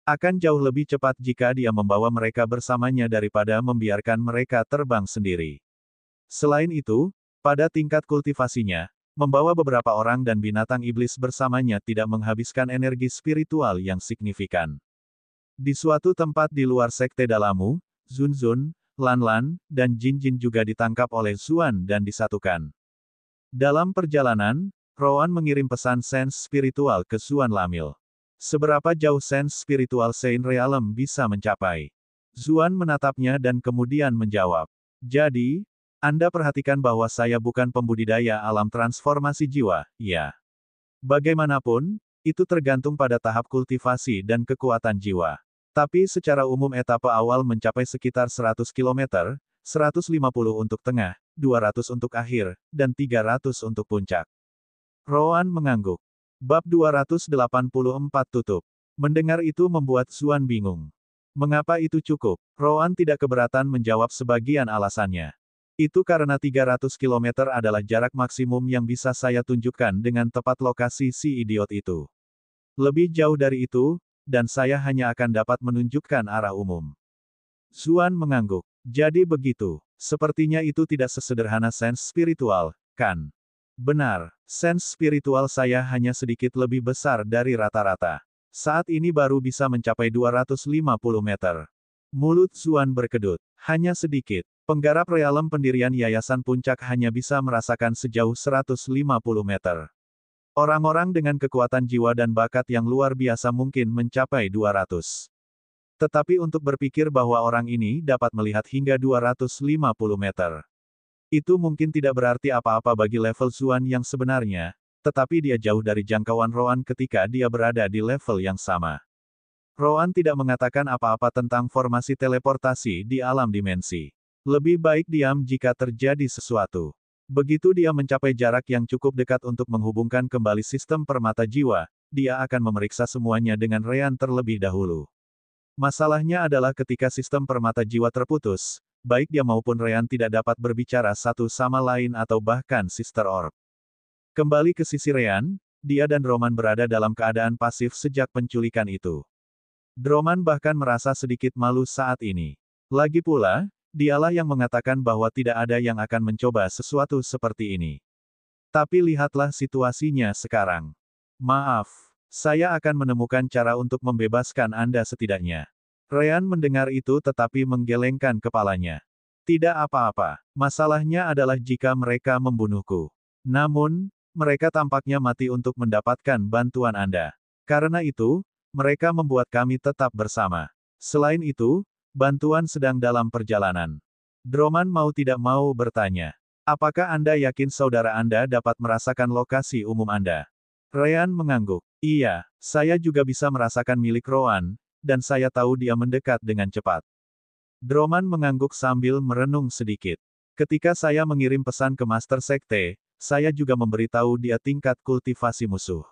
Akan jauh lebih cepat jika dia membawa mereka bersamanya daripada membiarkan mereka terbang sendiri. Selain itu, pada tingkat kultivasinya, membawa beberapa orang dan binatang iblis bersamanya tidak menghabiskan energi spiritual yang signifikan. Di suatu tempat di luar sekte Dalamu, Zun Zun, Lan Lan, dan Jin Jin juga ditangkap oleh Zuan dan disatukan. Dalam perjalanan, Rowan mengirim pesan sense spiritual ke Zuan Lamil. Seberapa jauh sense spiritual Saint Realm bisa mencapai? Zuan menatapnya dan kemudian menjawab. Jadi, Anda perhatikan bahwa saya bukan pembudidaya alam transformasi jiwa, ya. Bagaimanapun, itu tergantung pada tahap kultivasi dan kekuatan jiwa. Tapi secara umum etapa awal mencapai sekitar 100 km, 150 untuk tengah, 200 untuk akhir, dan 300 untuk puncak. Rowan mengangguk. Bab 284 tutup. Mendengar itu membuat Zuan bingung. Mengapa itu cukup? Rowan tidak keberatan menjawab sebagian alasannya. Itu karena 300 km adalah jarak maksimum yang bisa saya tunjukkan dengan tepat lokasi si idiot itu. Lebih jauh dari itu, dan saya hanya akan dapat menunjukkan arah umum. Zuan mengangguk. Jadi begitu. Sepertinya itu tidak sesederhana sense spiritual, kan? Benar, sense spiritual saya hanya sedikit lebih besar dari rata-rata. Saat ini baru bisa mencapai 250 meter. Mulut Zuan berkedut. Hanya sedikit. Penggarap realem pendirian Yayasan Puncak hanya bisa merasakan sejauh 150 meter. Orang-orang dengan kekuatan jiwa dan bakat yang luar biasa mungkin mencapai 200. Tetapi untuk berpikir bahwa orang ini dapat melihat hingga 250 meter. Itu mungkin tidak berarti apa-apa bagi level Zuan yang sebenarnya, tetapi dia jauh dari jangkauan Rowan ketika dia berada di level yang sama. Rowan tidak mengatakan apa-apa tentang formasi teleportasi di alam dimensi. Lebih baik diam jika terjadi sesuatu. Begitu dia mencapai jarak yang cukup dekat untuk menghubungkan kembali sistem permata jiwa, dia akan memeriksa semuanya dengan Ryan terlebih dahulu. Masalahnya adalah ketika sistem permata jiwa terputus, baik dia maupun Ryan tidak dapat berbicara satu sama lain atau bahkan Sister Orb. Kembali ke sisi Ryan, dia dan Roman berada dalam keadaan pasif sejak penculikan itu. Roman bahkan merasa sedikit malu saat ini. Lagi pula, dialah yang mengatakan bahwa tidak ada yang akan mencoba sesuatu seperti ini. Tapi lihatlah situasinya sekarang. Maaf, saya akan menemukan cara untuk membebaskan Anda setidaknya. Ryan mendengar itu tetapi menggelengkan kepalanya. Tidak apa-apa, masalahnya adalah jika mereka membunuhku. Namun, mereka tampaknya mati untuk mendapatkan bantuan Anda. Karena itu, mereka membuat kami tetap bersama. Selain itu, bantuan sedang dalam perjalanan. Droman mau tidak mau bertanya. Apakah Anda yakin saudara Anda dapat merasakan lokasi umum Anda? Ryan mengangguk. Iya, saya juga bisa merasakan milik Rowan, dan saya tahu dia mendekat dengan cepat. Droman mengangguk sambil merenung sedikit. Ketika saya mengirim pesan ke Master Sekte, saya juga memberitahu dia tingkat kultivasi musuh.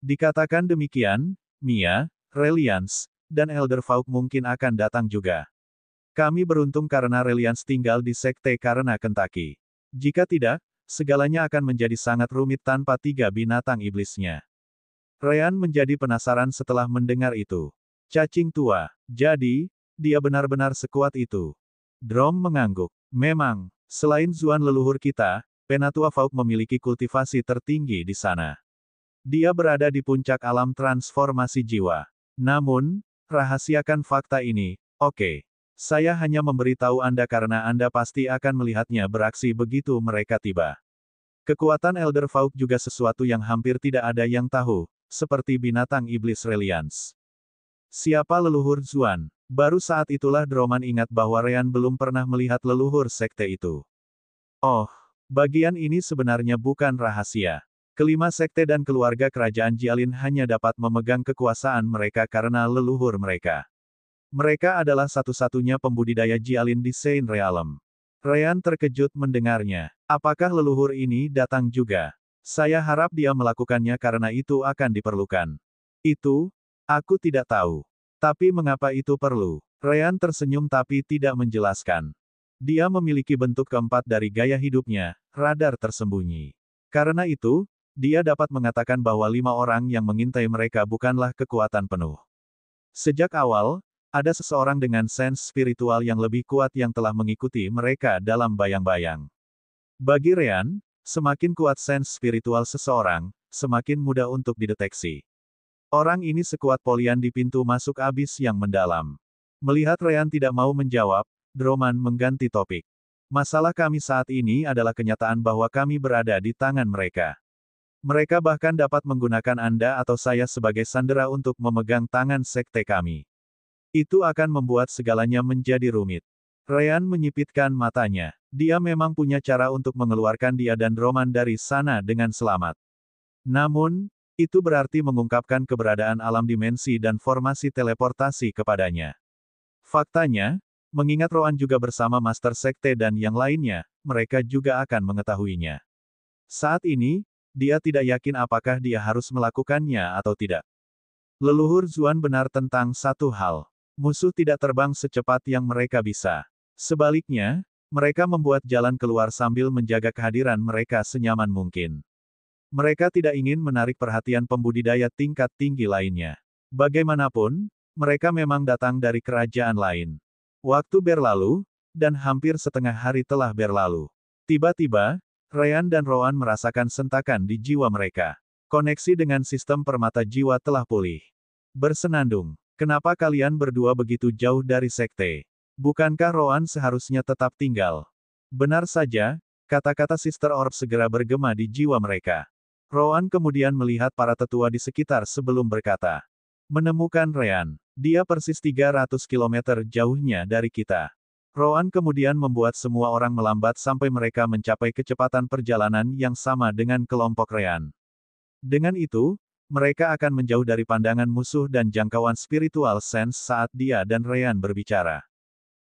Dikatakan demikian, Mia, Reliance, dan Elder Fauk mungkin akan datang juga. Kami beruntung karena Reliance tinggal di Sekte karena Kentucky. Jika tidak, segalanya akan menjadi sangat rumit tanpa tiga binatang iblisnya. Ryan menjadi penasaran setelah mendengar itu. Cacing tua. Jadi, dia benar-benar sekuat itu. Drom mengangguk. Memang, selain Zuan leluhur kita, Penatua Fauk memiliki kultivasi tertinggi di sana. Dia berada di puncak alam transformasi jiwa. Namun, rahasiakan fakta ini, oke. Saya hanya memberitahu Anda karena Anda pasti akan melihatnya beraksi begitu mereka tiba. Kekuatan Elder Fauk juga sesuatu yang hampir tidak ada yang tahu, seperti binatang iblis Reliance. Siapa leluhur Zuan? Baru saat itulah Droman ingat bahwa Ryan belum pernah melihat leluhur sekte itu. Oh, bagian ini sebenarnya bukan rahasia. Kelima sekte dan keluarga kerajaan Jialin hanya dapat memegang kekuasaan mereka karena leluhur mereka. Mereka adalah satu-satunya pembudidaya Jialin di Saint Realm. Ryan terkejut mendengarnya. Apakah leluhur ini datang juga? Saya harap dia melakukannya karena itu akan diperlukan. Itu, aku tidak tahu. Tapi mengapa itu perlu? Ryan tersenyum tapi tidak menjelaskan. Dia memiliki bentuk keempat dari gaya hidupnya, radar tersembunyi. Karena itu, dia dapat mengatakan bahwa 5 orang yang mengintai mereka bukanlah kekuatan penuh. Sejak awal, ada seseorang dengan sense spiritual yang lebih kuat yang telah mengikuti mereka dalam bayang-bayang. Bagi Ryan, semakin kuat sense spiritual seseorang, semakin mudah untuk dideteksi. Orang ini sekuat Polian di pintu masuk abis yang mendalam. Melihat Ryan tidak mau menjawab, Droman mengganti topik. Masalah kami saat ini adalah kenyataan bahwa kami berada di tangan mereka. Mereka bahkan dapat menggunakan Anda atau saya sebagai sandera untuk memegang tangan sekte kami. Itu akan membuat segalanya menjadi rumit. Ryan menyipitkan matanya. Dia memang punya cara untuk mengeluarkan dia dan Droman dari sana dengan selamat. Namun, itu berarti mengungkapkan keberadaan alam dimensi dan formasi teleportasi kepadanya. Faktanya, mengingat Roan juga bersama Master Sekte dan yang lainnya, mereka juga akan mengetahuinya. Saat ini, dia tidak yakin apakah dia harus melakukannya atau tidak. Leluhur Zuan benar tentang satu hal. Musuh tidak terbang secepat yang mereka bisa. Sebaliknya, mereka membuat jalan keluar sambil menjaga kehadiran mereka senyaman mungkin. Mereka tidak ingin menarik perhatian pembudidaya tingkat tinggi lainnya. Bagaimanapun, mereka memang datang dari kerajaan lain. Waktu berlalu, dan hampir setengah hari telah berlalu. Tiba-tiba, Ryan dan Roan merasakan sentakan di jiwa mereka. Koneksi dengan sistem permata jiwa telah pulih. Bersenandung. Kenapa kalian berdua begitu jauh dari sekte? Bukankah Roan seharusnya tetap tinggal? Benar saja, kata-kata Sister Orb segera bergema di jiwa mereka. Roan kemudian melihat para tetua di sekitar sebelum berkata. Menemukan Ryan. Dia persis 300 km jauhnya dari kita. Roan kemudian membuat semua orang melambat sampai mereka mencapai kecepatan perjalanan yang sama dengan kelompok Ryan. Dengan itu, mereka akan menjauh dari pandangan musuh dan jangkauan spiritual sense saat dia dan Ryan berbicara.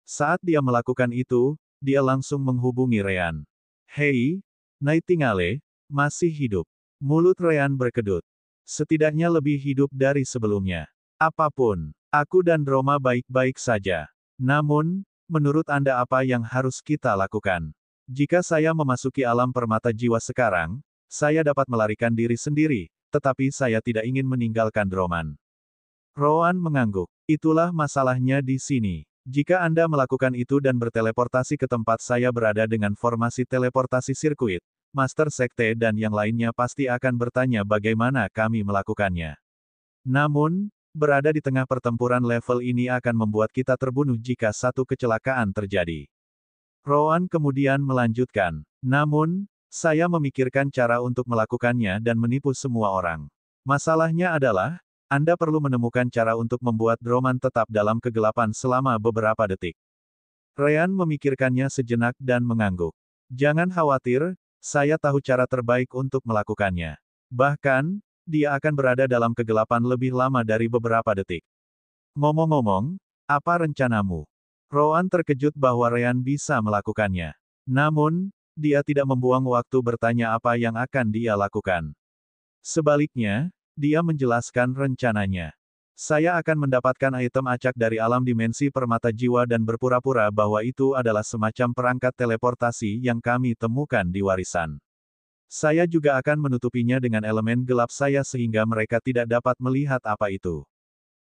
Saat dia melakukan itu, dia langsung menghubungi Ryan. Hei, Nightingale, masih hidup. Mulut Ryan berkedut. Setidaknya lebih hidup dari sebelumnya. Apapun, aku dan Droma baik-baik saja. Namun, menurut Anda apa yang harus kita lakukan? Jika saya memasuki alam permata jiwa sekarang, saya dapat melarikan diri sendiri, tetapi saya tidak ingin meninggalkan Droman. Roan mengangguk. Itulah masalahnya di sini. Jika Anda melakukan itu dan berteleportasi ke tempat saya berada dengan formasi teleportasi sirkuit, Master Sekte dan yang lainnya pasti akan bertanya bagaimana kami melakukannya. Namun, berada di tengah pertempuran level ini akan membuat kita terbunuh jika satu kecelakaan terjadi. Roan kemudian melanjutkan. Namun, saya memikirkan cara untuk melakukannya dan menipu semua orang. Masalahnya adalah, Anda perlu menemukan cara untuk membuat Droman tetap dalam kegelapan selama beberapa detik. Ryan memikirkannya sejenak dan mengangguk. Jangan khawatir, saya tahu cara terbaik untuk melakukannya. Bahkan, dia akan berada dalam kegelapan lebih lama dari beberapa detik. Ngomong-ngomong, apa rencanamu? Roan terkejut bahwa Ryan bisa melakukannya. Namun, dia tidak membuang waktu bertanya apa yang akan dia lakukan. Sebaliknya, dia menjelaskan rencananya. Saya akan mendapatkan item acak dari alam dimensi permata jiwa dan berpura-pura bahwa itu adalah semacam perangkat teleportasi yang kami temukan di warisan. Saya juga akan menutupinya dengan elemen gelap saya sehingga mereka tidak dapat melihat apa itu.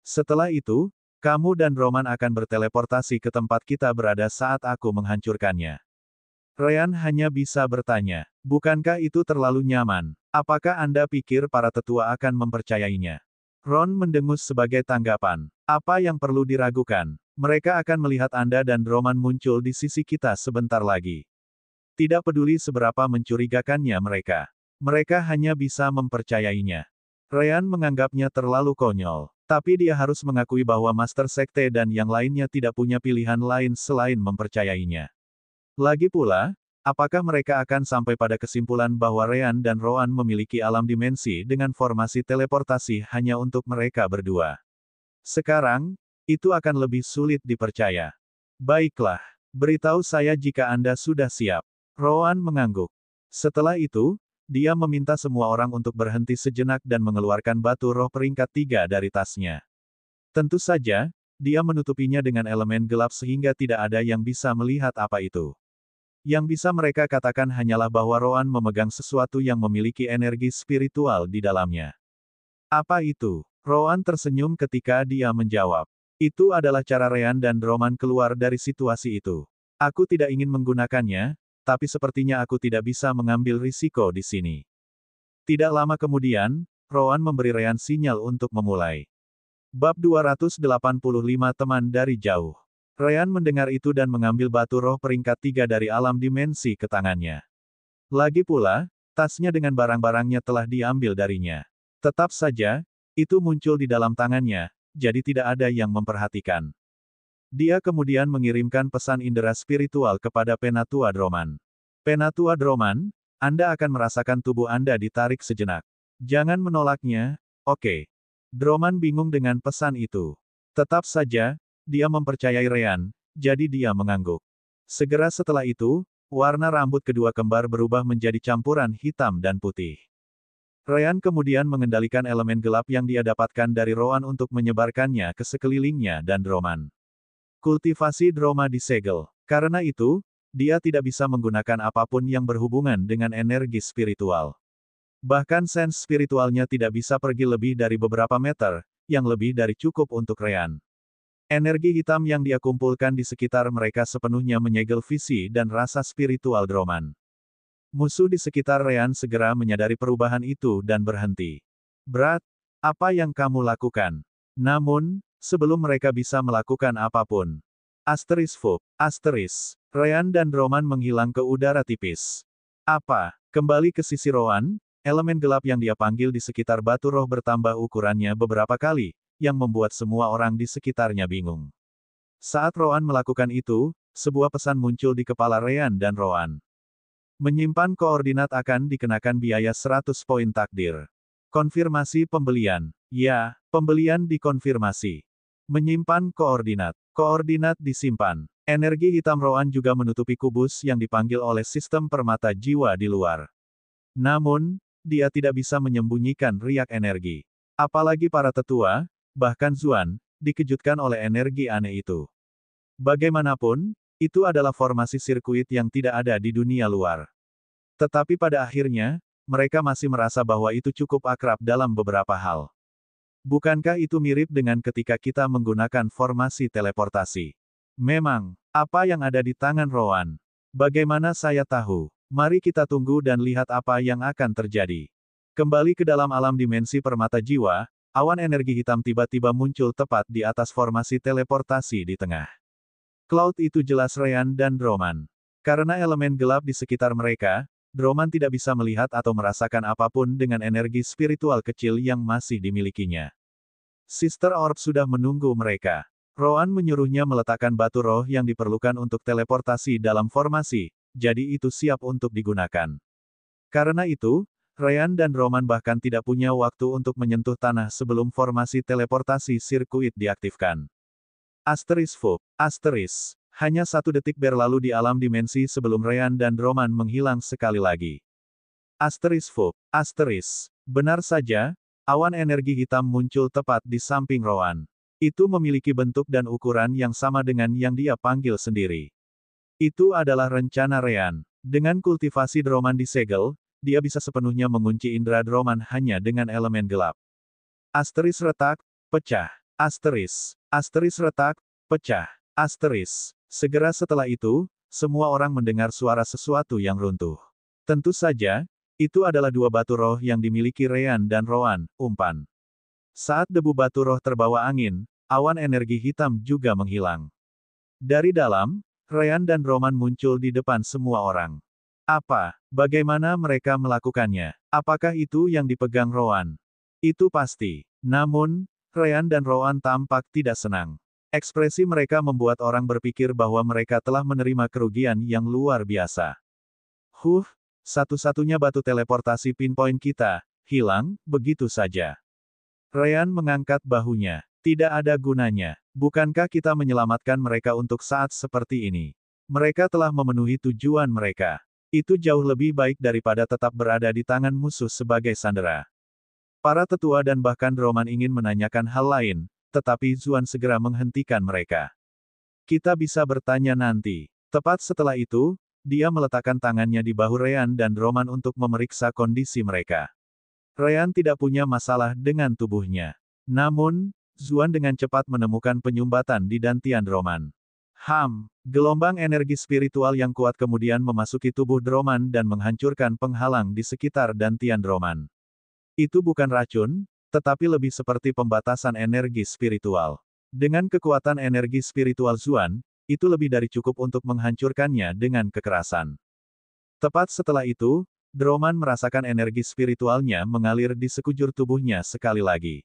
Setelah itu, kamu dan Roman akan berteleportasi ke tempat kita berada saat aku menghancurkannya. Ryan hanya bisa bertanya, bukankah itu terlalu nyaman? Apakah Anda pikir para tetua akan mempercayainya? Ron mendengus sebagai tanggapan. Apa yang perlu diragukan? Mereka akan melihat Anda dan Roman muncul di sisi kita sebentar lagi. Tidak peduli seberapa mencurigakannya mereka. Mereka hanya bisa mempercayainya. Ryan menganggapnya terlalu konyol. Tapi dia harus mengakui bahwa Master Sekte dan yang lainnya tidak punya pilihan lain selain mempercayainya. Lagi pula, apakah mereka akan sampai pada kesimpulan bahwa Ryan dan Roan memiliki alam dimensi dengan formasi teleportasi hanya untuk mereka berdua? Sekarang, Itu akan lebih sulit dipercaya. Baiklah, beritahu saya jika Anda sudah siap. Rowan mengangguk. Setelah itu, dia meminta semua orang untuk berhenti sejenak dan mengeluarkan batu roh peringkat 3 dari tasnya. Tentu saja, dia menutupinya dengan elemen gelap sehingga tidak ada yang bisa melihat apa itu. Yang bisa mereka katakan hanyalah bahwa Rowan memegang sesuatu yang memiliki energi spiritual di dalamnya. Apa itu? Rowan tersenyum ketika dia menjawab. Itu adalah cara Ryan dan Roman keluar dari situasi itu. Aku tidak ingin menggunakannya, tapi sepertinya aku tidak bisa mengambil risiko di sini. Tidak lama kemudian, Rowan memberi Ryan sinyal untuk memulai. Bab 285 Teman dari Jauh. Ryan mendengar itu dan mengambil batu roh peringkat 3 dari alam dimensi ke tangannya. Lagi pula, tasnya dengan barang-barangnya telah diambil darinya. Tetap saja, itu muncul di dalam tangannya, jadi tidak ada yang memperhatikan. Dia kemudian mengirimkan pesan indera spiritual kepada Penatua Droman. Penatua Droman, Anda akan merasakan tubuh Anda ditarik sejenak. Jangan menolaknya, oke. Droman bingung dengan pesan itu. Tetap saja, dia mempercayai Ryan, jadi dia mengangguk. Segera setelah itu, warna rambut kedua kembar berubah menjadi campuran hitam dan putih. Ryan kemudian mengendalikan elemen gelap yang dia dapatkan dari Rowan untuk menyebarkannya ke sekelilingnya dan Droman. Kultivasi Droma disegel. Karena itu, dia tidak bisa menggunakan apapun yang berhubungan dengan energi spiritual. Bahkan sense spiritualnya tidak bisa pergi lebih dari beberapa meter, yang lebih dari cukup untuk Ryan. Energi hitam yang dia kumpulkan di sekitar mereka sepenuhnya menyegel visi dan rasa spiritual Droman. Musuh di sekitar Ryan segera menyadari perubahan itu dan berhenti. Berat, apa yang kamu lakukan? Namun, sebelum mereka bisa melakukan apapun. Ryan dan Droman menghilang ke udara tipis. Apa? Kembali ke sisi Rowan, elemen gelap yang dia panggil di sekitar batu roh bertambah ukurannya beberapa kali, yang membuat semua orang di sekitarnya bingung. Saat Rowan melakukan itu, sebuah pesan muncul di kepala Ryan dan Rowan. Menyimpan koordinat akan dikenakan biaya 100 poin takdir. Konfirmasi pembelian. Ya, pembelian dikonfirmasi. Menyimpan koordinat. Koordinat disimpan. Energi hitam Rowan juga menutupi kubus yang dipanggil oleh sistem permata jiwa di luar. Namun, dia tidak bisa menyembunyikan riak energi. Apalagi para tetua, bahkan Zuan, dikejutkan oleh energi aneh itu. Bagaimanapun, itu adalah formasi sirkuit yang tidak ada di dunia luar. Tetapi pada akhirnya, mereka masih merasa bahwa itu cukup akrab dalam beberapa hal. Bukankah itu mirip dengan ketika kita menggunakan formasi teleportasi? Memang, apa yang ada di tangan Rowan? Bagaimana saya tahu? Mari kita tunggu dan lihat apa yang akan terjadi. Kembali ke dalam alam dimensi permata jiwa, awan energi hitam tiba-tiba muncul tepat di atas formasi teleportasi di tengah. Cloud itu jelas Ryan dan Droman. Karena elemen gelap di sekitar mereka, Droman tidak bisa melihat atau merasakan apapun dengan energi spiritual kecil yang masih dimilikinya. Sister Orb sudah menunggu mereka. Rowan menyuruhnya meletakkan batu roh yang diperlukan untuk teleportasi dalam formasi, jadi itu siap untuk digunakan. Karena itu, Ryan dan Roman bahkan tidak punya waktu untuk menyentuh tanah sebelum formasi teleportasi sirkuit diaktifkan. Hanya 1 detik berlalu di alam dimensi sebelum Ryan dan Roman menghilang sekali lagi. Benar saja, awan energi hitam muncul tepat di samping Rowan. Itu memiliki bentuk dan ukuran yang sama dengan yang dia panggil sendiri. Itu adalah rencana Ryan. Dengan kultivasi Droman disegel, dia bisa sepenuhnya mengunci indera Droman hanya dengan elemen gelap. Pecah. Pecah. Segera setelah itu, semua orang mendengar suara sesuatu yang runtuh. Tentu saja, itu adalah 2 batu roh yang dimiliki Ryan dan Rowan, umpan. Saat debu batu roh terbawa angin, awan energi hitam juga menghilang. Dari dalam, Ryan dan Roman muncul di depan semua orang. Apa? Bagaimana mereka melakukannya? Apakah itu yang dipegang Rowan? Itu pasti. Namun, Ryan dan Rowan tampak tidak senang. Ekspresi mereka membuat orang berpikir bahwa mereka telah menerima kerugian yang luar biasa. Satu-satunya batu teleportasi pinpoint kita, hilang, begitu saja. Ryan mengangkat bahunya. Tidak ada gunanya. Bukankah kita menyelamatkan mereka untuk saat seperti ini? Mereka telah memenuhi tujuan mereka. Itu jauh lebih baik daripada tetap berada di tangan musuh sebagai sandera. Para tetua dan bahkan Roman ingin menanyakan hal lain, tetapi Zuan segera menghentikan mereka. Kita bisa bertanya nanti. Tepat setelah itu, dia meletakkan tangannya di bahu Ryan dan Roman untuk memeriksa kondisi mereka. Ryan tidak punya masalah dengan tubuhnya. Namun, Zuan dengan cepat menemukan penyumbatan di dantian Roman. Gelombang energi spiritual yang kuat kemudian memasuki tubuh Roman dan menghancurkan penghalang di sekitar dantian Roman. Itu bukan racun, tetapi lebih seperti pembatasan energi spiritual. Dengan kekuatan energi spiritual Zuan, itu lebih dari cukup untuk menghancurkannya dengan kekerasan. Tepat setelah itu, Roman merasakan energi spiritualnya mengalir di sekujur tubuhnya sekali lagi.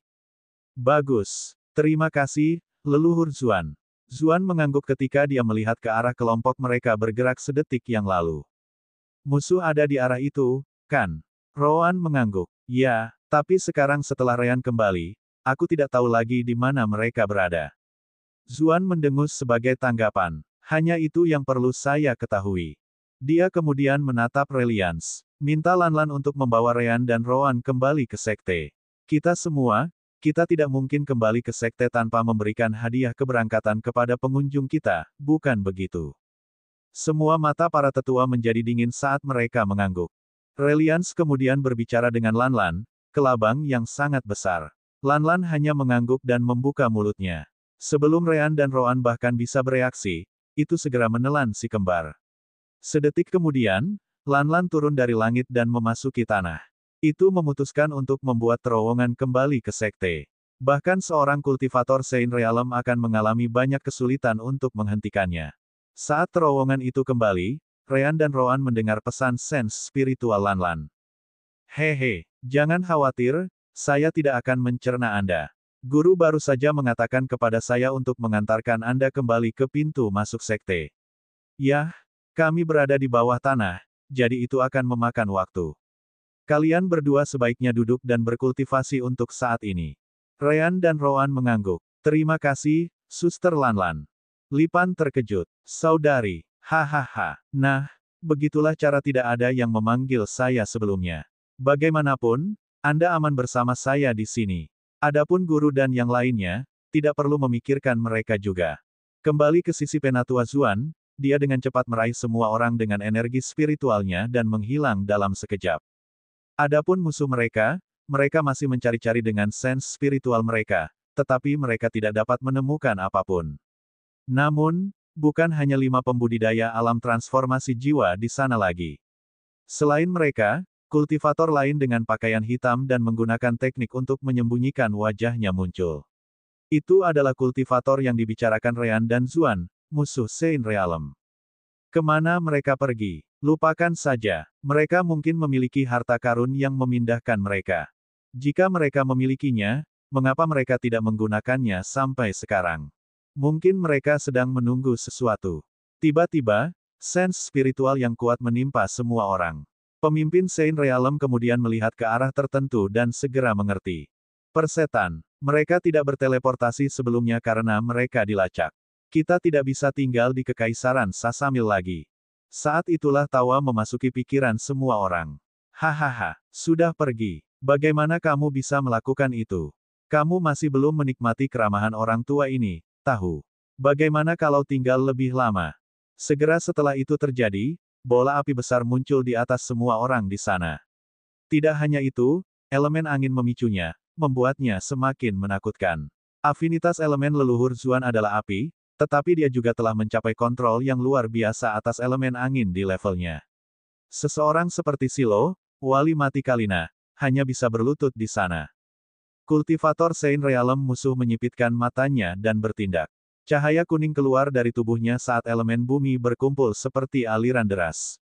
Bagus. Terima kasih, leluhur Zuan. Zuan mengangguk ketika dia melihat ke arah kelompok mereka bergerak sedetik yang lalu. Musuh ada di arah itu, kan? Rowan mengangguk. Ya, tapi sekarang setelah Ryan kembali, aku tidak tahu lagi di mana mereka berada. Zuan mendengus sebagai tanggapan. Hanya itu yang perlu saya ketahui. Dia kemudian menatap Reliance. Minta Lanlan untuk membawa Ryan dan Rowan kembali ke sekte. Kita tidak mungkin kembali ke sekte tanpa memberikan hadiah keberangkatan kepada pengunjung kita, bukan begitu? Semua mata para tetua menjadi dingin saat mereka mengangguk. Reliance kemudian berbicara dengan Lanlan, kelabang yang sangat besar. Lanlan hanya mengangguk dan membuka mulutnya. Sebelum Ryan dan Rowan bahkan bisa bereaksi, itu segera menelan si kembar. Sedetik kemudian, Lanlan turun dari langit dan memasuki tanah. Itu memutuskan untuk membuat terowongan kembali ke sekte. Bahkan seorang kultivator Saint Realm akan mengalami banyak kesulitan untuk menghentikannya. Saat terowongan itu kembali, Ryan dan Rowan mendengar pesan sense spiritual Lanlan. Hehe, jangan khawatir, saya tidak akan mencerna Anda. Guru baru saja mengatakan kepada saya untuk mengantarkan Anda kembali ke pintu masuk sekte. Yah, kami berada di bawah tanah, jadi itu akan memakan waktu. Kalian berdua sebaiknya duduk dan berkultivasi untuk saat ini. Ryan dan Rowan mengangguk. Terima kasih, Suster Lanlan. Lipan terkejut. Saudari, hahaha. Nah, begitulah cara tidak ada yang memanggil saya sebelumnya. Bagaimanapun, Anda aman bersama saya di sini. Adapun guru dan yang lainnya, tidak perlu memikirkan mereka juga. Kembali ke sisi Penatua Zuan, dia dengan cepat meraih semua orang dengan energi spiritualnya dan menghilang dalam sekejap. Adapun musuh mereka masih mencari-cari dengan sense spiritual mereka, tetapi mereka tidak dapat menemukan apapun. Namun, bukan hanya 5 pembudidaya alam transformasi jiwa di sana lagi. Selain mereka, kultivator lain dengan pakaian hitam dan menggunakan teknik untuk menyembunyikan wajahnya muncul. Itu adalah kultivator yang dibicarakan Ryan dan Zuan, musuh Saint Realm. Kemana mereka pergi? Lupakan saja. Mereka mungkin memiliki harta karun yang memindahkan mereka. Jika mereka memilikinya, mengapa mereka tidak menggunakannya sampai sekarang? Mungkin mereka sedang menunggu sesuatu. Tiba-tiba, sense spiritual yang kuat menimpa semua orang. Pemimpin Saint Realm kemudian melihat ke arah tertentu dan segera mengerti. Persetan. Mereka tidak berteleportasi sebelumnya karena mereka dilacak. Kita tidak bisa tinggal di Kekaisaran Sasamil lagi. Saat itulah tawa memasuki pikiran semua orang. Hahaha, sudah pergi. Bagaimana kamu bisa melakukan itu? Kamu masih belum menikmati keramahan orang tua ini, tahu. Bagaimana kalau tinggal lebih lama? Segera setelah itu terjadi, bola api besar muncul di atas semua orang di sana. Tidak hanya itu, elemen angin memicunya, membuatnya semakin menakutkan. Afinitas elemen leluhur Zuan adalah api, tetapi dia juga telah mencapai kontrol yang luar biasa atas elemen angin di levelnya. Seseorang seperti Silo, wali mati Kalina, hanya bisa berlutut di sana. Kultivator Saint Realm musuh menyipitkan matanya dan bertindak. Cahaya kuning keluar dari tubuhnya saat elemen bumi berkumpul seperti aliran deras.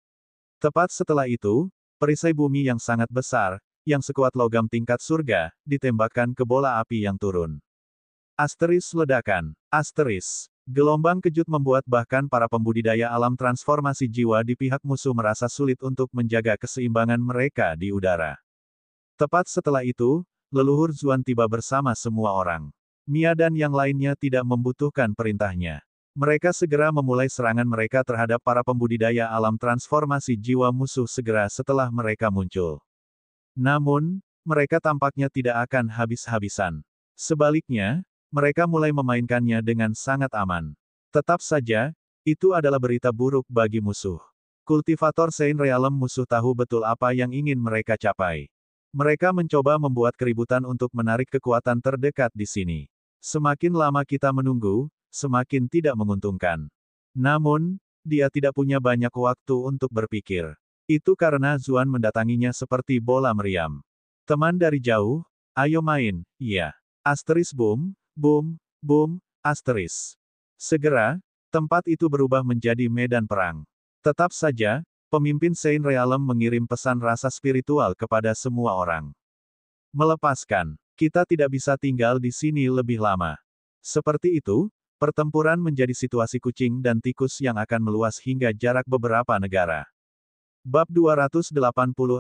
Tepat setelah itu, perisai bumi yang sangat besar, yang sekuat logam tingkat surga, ditembakkan ke bola api yang turun. Asteris ledakan. Asteris. Gelombang kejut membuat bahkan para pembudidaya alam transformasi jiwa di pihak musuh merasa sulit untuk menjaga keseimbangan mereka di udara. Tepat setelah itu, leluhur Zuan tiba bersama semua orang. Mia dan yang lainnya tidak membutuhkan perintahnya. Mereka segera memulai serangan mereka terhadap para pembudidaya alam transformasi jiwa musuh segera setelah mereka muncul. Namun, mereka tampaknya tidak akan habis-habisan. Sebaliknya, mereka mulai memainkannya dengan sangat aman. Tetap saja, itu adalah berita buruk bagi musuh. Kultivator Saint Realm musuh tahu betul apa yang ingin mereka capai. Mereka mencoba membuat keributan untuk menarik kekuatan terdekat di sini. Semakin lama kita menunggu, semakin tidak menguntungkan. Namun, dia tidak punya banyak waktu untuk berpikir. Itu karena Zuan mendatanginya seperti bola meriam. Teman dari jauh, ayo main, iya. Asteris boom, boom, boom, asteris. Segera, tempat itu berubah menjadi medan perang. Tetap saja, pemimpin Saint Realm mengirim pesan rasa spiritual kepada semua orang. Melepaskan, kita tidak bisa tinggal di sini lebih lama. Seperti itu, pertempuran menjadi situasi kucing dan tikus yang akan meluas hingga jarak beberapa negara. Bab 286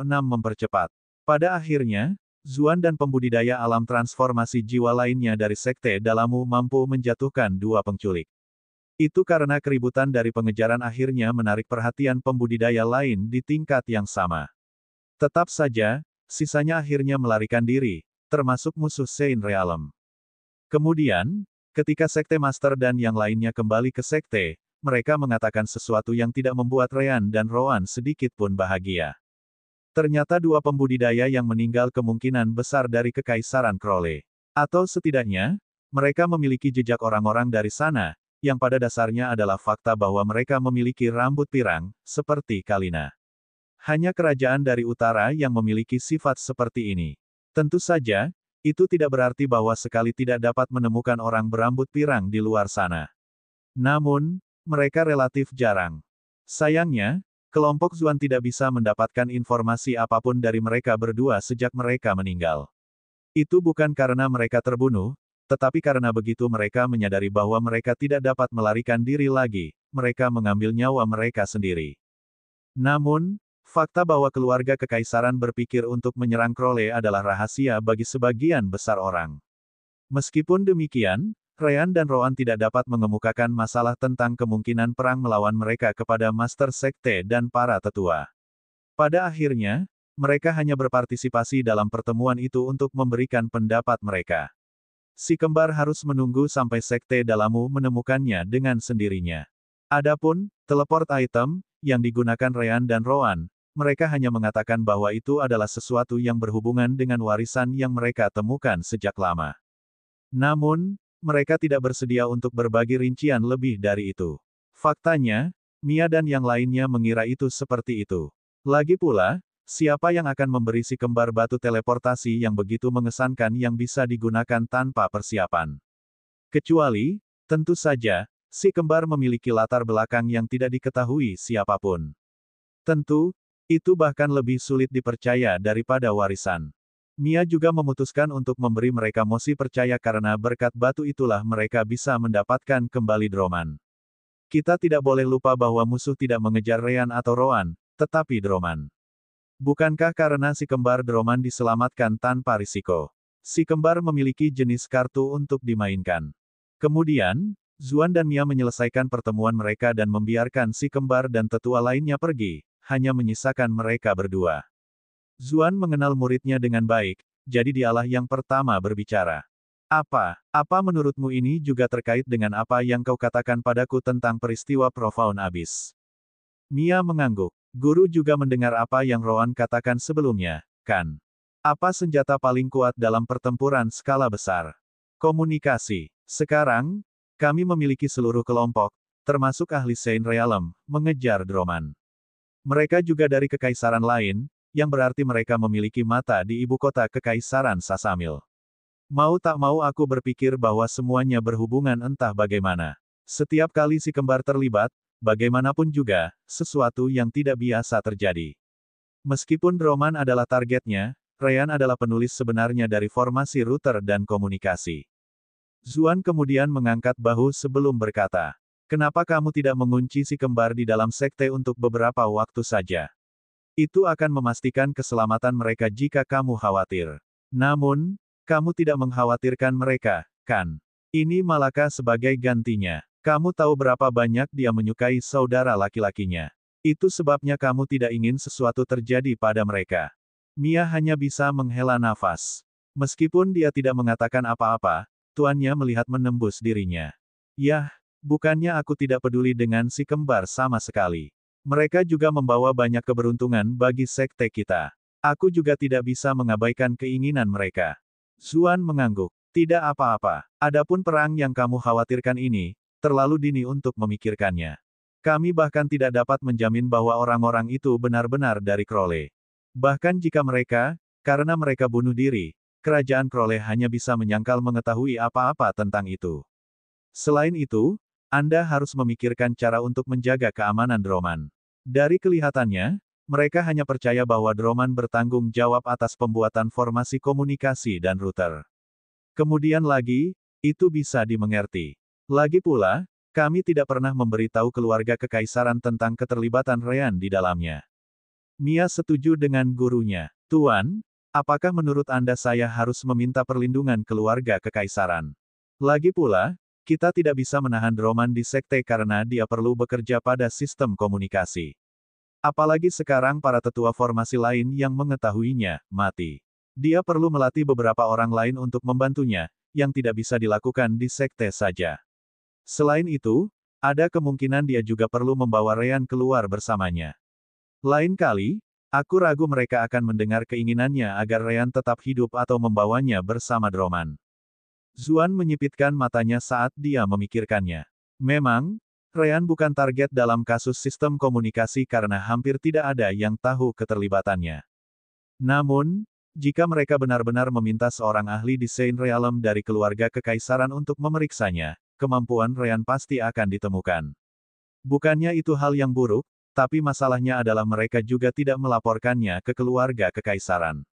mempercepat. Pada akhirnya, Zuan dan pembudidaya alam transformasi jiwa lainnya dari Sekte Dalamu mampu menjatuhkan dua penculik. Itu karena keributan dari pengejaran akhirnya menarik perhatian pembudidaya lain di tingkat yang sama. Tetap saja, sisanya akhirnya melarikan diri, termasuk musuh Saint Realm. Kemudian, ketika Sekte Master dan yang lainnya kembali ke Sekte, mereka mengatakan sesuatu yang tidak membuat Ryan dan Rowan sedikit pun bahagia. Ternyata dua pembudidaya yang meninggal kemungkinan besar dari Kekaisaran Crowley. Atau setidaknya, mereka memiliki jejak orang-orang dari sana, yang pada dasarnya adalah fakta bahwa mereka memiliki rambut pirang, seperti Kalina. Hanya kerajaan dari utara yang memiliki sifat seperti ini. Tentu saja, itu tidak berarti bahwa sekali tidak dapat menemukan orang berambut pirang di luar sana. Namun, mereka relatif jarang. Sayangnya, kelompok Zuan tidak bisa mendapatkan informasi apapun dari mereka berdua sejak mereka meninggal. Itu bukan karena mereka terbunuh, tetapi karena begitu mereka menyadari bahwa mereka tidak dapat melarikan diri lagi, mereka mengambil nyawa mereka sendiri. Namun, fakta bahwa keluarga kekaisaran berpikir untuk menyerang Crowley adalah rahasia bagi sebagian besar orang. Meskipun demikian, Ryan dan Rowan tidak dapat mengemukakan masalah tentang kemungkinan perang melawan mereka kepada Master Sekte dan para tetua. Pada akhirnya, mereka hanya berpartisipasi dalam pertemuan itu untuk memberikan pendapat mereka. Si kembar harus menunggu sampai Sekte Dalamu menemukannya dengan sendirinya. Adapun teleport item yang digunakan Ryan dan Rowan, mereka hanya mengatakan bahwa itu adalah sesuatu yang berhubungan dengan warisan yang mereka temukan sejak lama. Namun, mereka tidak bersedia untuk berbagi rincian lebih dari itu. Faktanya, Mia dan yang lainnya mengira itu seperti itu. Lagi pula, siapa yang akan memberi si kembar batu teleportasi yang begitu mengesankan yang bisa digunakan tanpa persiapan? Kecuali, tentu saja, si kembar memiliki latar belakang yang tidak diketahui siapapun. Tentu, itu bahkan lebih sulit dipercaya daripada warisan. Mia juga memutuskan untuk memberi mereka mosi percaya karena berkat batu itulah mereka bisa mendapatkan kembali Droman. Kita tidak boleh lupa bahwa musuh tidak mengejar Ryan atau Rowan, tetapi Droman. Bukankah karena si kembar Droman diselamatkan tanpa risiko? Si kembar memiliki jenis kartu untuk dimainkan. Kemudian, Zuan dan Mia menyelesaikan pertemuan mereka dan membiarkan si kembar dan tetua lainnya pergi, hanya menyisakan mereka berdua. Zuan mengenal muridnya dengan baik, jadi dialah yang pertama berbicara. Apa menurutmu ini juga terkait dengan apa yang kau katakan padaku tentang peristiwa Profound Abyss? Mia mengangguk. Guru juga mendengar apa yang Rowan katakan sebelumnya, kan? Apa senjata paling kuat dalam pertempuran skala besar? Komunikasi. Sekarang, kami memiliki seluruh kelompok, termasuk ahli Saint Realm, mengejar Droman. Mereka juga dari kekaisaran lain, yang berarti mereka memiliki mata di ibu kota Kekaisaran Sasamil. Mau tak mau aku berpikir bahwa semuanya berhubungan entah bagaimana. Setiap kali si kembar terlibat, bagaimanapun juga, sesuatu yang tidak biasa terjadi. Meskipun Droman adalah targetnya, Ryan adalah penulis sebenarnya dari formasi router dan komunikasi. Zuan kemudian mengangkat bahu sebelum berkata, "Kenapa kamu tidak mengunci si kembar di dalam sekte untuk beberapa waktu saja? Itu akan memastikan keselamatan mereka jika kamu khawatir. Namun, kamu tidak mengkhawatirkan mereka, kan? Ini Malaka sebagai gantinya. Kamu tahu berapa banyak dia menyukai saudara laki-lakinya. Itu sebabnya kamu tidak ingin sesuatu terjadi pada mereka. Mia hanya bisa menghela nafas. Meskipun dia tidak mengatakan apa-apa, tuannya melihat menembus dirinya. Yah, bukannya aku tidak peduli dengan si kembar sama sekali. Mereka juga membawa banyak keberuntungan bagi sekte kita. Aku juga tidak bisa mengabaikan keinginan mereka. Zuan mengangguk. Tidak apa-apa. Adapun perang yang kamu khawatirkan ini, terlalu dini untuk memikirkannya. Kami bahkan tidak dapat menjamin bahwa orang-orang itu benar-benar dari Crowley. Bahkan jika mereka, karena mereka bunuh diri, kerajaan Crowley hanya bisa menyangkal mengetahui apa-apa tentang itu. Selain itu, Anda harus memikirkan cara untuk menjaga keamanan Droman. Dari kelihatannya, mereka hanya percaya bahwa Droman bertanggung jawab atas pembuatan formasi komunikasi dan router. Kemudian lagi, itu bisa dimengerti. Lagi pula, kami tidak pernah memberitahu keluarga kekaisaran tentang keterlibatan Ryan di dalamnya. Mia setuju dengan gurunya. Tuan, apakah menurut Anda saya harus meminta perlindungan keluarga kekaisaran? Lagi pula, kita tidak bisa menahan Droman di sekte karena dia perlu bekerja pada sistem komunikasi. Apalagi sekarang para tetua formasi lain yang mengetahuinya, mati. Dia perlu melatih beberapa orang lain untuk membantunya, yang tidak bisa dilakukan di sekte saja. Selain itu, ada kemungkinan dia juga perlu membawa Ryan keluar bersamanya. Lain kali, aku ragu mereka akan mendengar keinginannya agar Ryan tetap hidup atau membawanya bersama Droman. Zuan menyipitkan matanya saat dia memikirkannya. Memang, Ryan bukan target dalam kasus sistem komunikasi karena hampir tidak ada yang tahu keterlibatannya. Namun, jika mereka benar-benar meminta seorang ahli desain realem dari keluarga kekaisaran untuk memeriksanya, kemampuan Ryan pasti akan ditemukan. Bukannya itu hal yang buruk, tapi masalahnya adalah mereka juga tidak melaporkannya ke keluarga kekaisaran.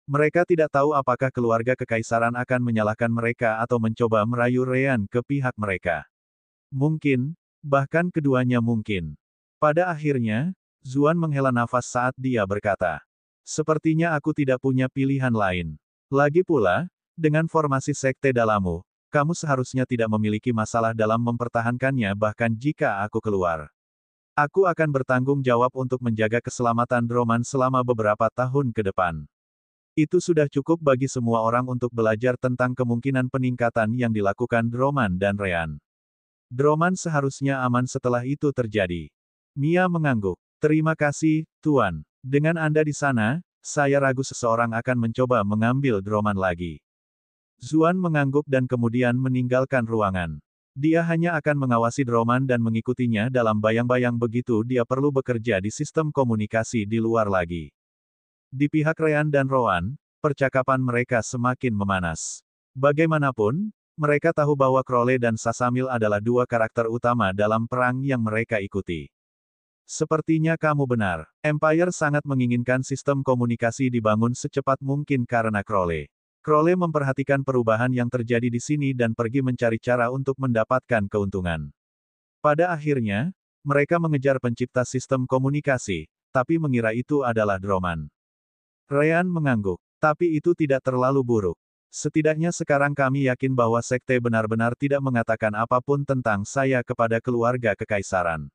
Mereka tidak tahu apakah keluarga kekaisaran akan menyalahkan mereka atau mencoba merayu Ryan ke pihak mereka. Mungkin, bahkan keduanya mungkin. Pada akhirnya, Zuan menghela nafas saat dia berkata, "Sepertinya aku tidak punya pilihan lain. Lagi pula, dengan formasi sekte dalammu, kamu seharusnya tidak memiliki masalah dalam mempertahankannya bahkan jika aku keluar. Aku akan bertanggung jawab untuk menjaga keselamatan Droman selama beberapa tahun ke depan." Itu sudah cukup bagi semua orang untuk belajar tentang kemungkinan peningkatan yang dilakukan Droman dan Ryan. Droman seharusnya aman setelah itu terjadi. Mia mengangguk. Terima kasih, Tuan. Dengan Anda di sana, saya ragu seseorang akan mencoba mengambil Droman lagi. Zuan mengangguk dan kemudian meninggalkan ruangan. Dia hanya akan mengawasi Droman dan mengikutinya dalam bayang-bayang begitu dia perlu bekerja di sistem komunikasi di luar lagi. Di pihak Ryan dan Rowan, percakapan mereka semakin memanas. Bagaimanapun, mereka tahu bahwa Crowley dan Sasamil adalah dua karakter utama dalam perang yang mereka ikuti. Sepertinya kamu benar. Empire sangat menginginkan sistem komunikasi dibangun secepat mungkin karena Crowley. Crowley memperhatikan perubahan yang terjadi di sini dan pergi mencari cara untuk mendapatkan keuntungan. Pada akhirnya, mereka mengejar pencipta sistem komunikasi, tapi mengira itu adalah Droman. Ryan mengangguk. Tapi itu tidak terlalu buruk. Setidaknya sekarang kami yakin bahwa sekte benar-benar tidak mengatakan apapun tentang saya kepada keluarga kekaisaran.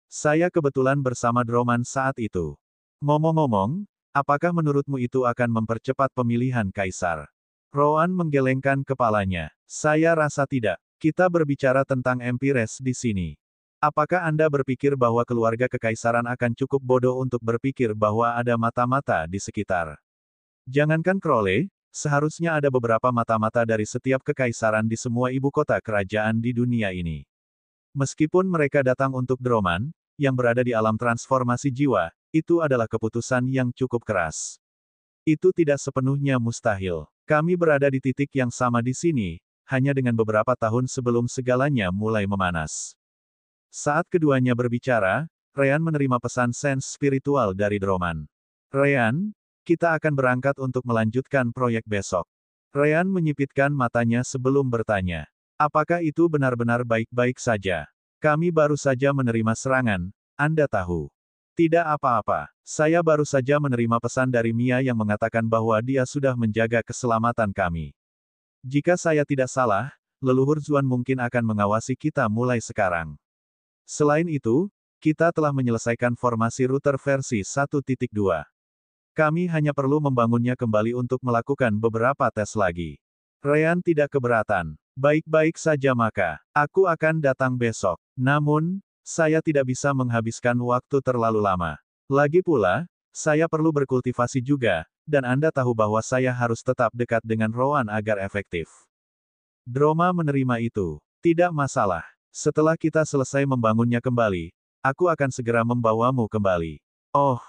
Saya kebetulan bersama Droman saat itu. Ngomong-ngomong, apakah menurutmu itu akan mempercepat pemilihan kaisar? Rowan menggelengkan kepalanya. Saya rasa tidak. Kita berbicara tentang Empires di sini. Apakah Anda berpikir bahwa keluarga kekaisaran akan cukup bodoh untuk berpikir bahwa ada mata-mata di sekitar? Jangankan Crowley, seharusnya ada beberapa mata-mata dari setiap kekaisaran di semua ibu kota kerajaan di dunia ini. Meskipun mereka datang untuk Droman, yang berada di alam transformasi jiwa, itu adalah keputusan yang cukup keras. Itu tidak sepenuhnya mustahil. Kami berada di titik yang sama di sini, hanya dengan beberapa tahun sebelum segalanya mulai memanas. Saat keduanya berbicara, Ryan menerima pesan sense spiritual dari Droman. Ryan, kita akan berangkat untuk melanjutkan proyek besok. Ryan menyipitkan matanya sebelum bertanya. Apakah itu benar-benar baik-baik saja? Kami baru saja menerima serangan, Anda tahu. Tidak apa-apa. Saya baru saja menerima pesan dari Mia yang mengatakan bahwa dia sudah menjaga keselamatan kami. Jika saya tidak salah, leluhur Zuan mungkin akan mengawasi kita mulai sekarang. Selain itu, kita telah menyelesaikan formasi router versi 1.2. Kami hanya perlu membangunnya kembali untuk melakukan beberapa tes lagi. Ryan tidak keberatan. Baik-baik saja maka, aku akan datang besok. Namun, saya tidak bisa menghabiskan waktu terlalu lama. Lagi pula, saya perlu berkultivasi juga, dan Anda tahu bahwa saya harus tetap dekat dengan Rowan agar efektif. Droma menerima itu. Tidak masalah. Setelah kita selesai membangunnya kembali, aku akan segera membawamu kembali. Oh,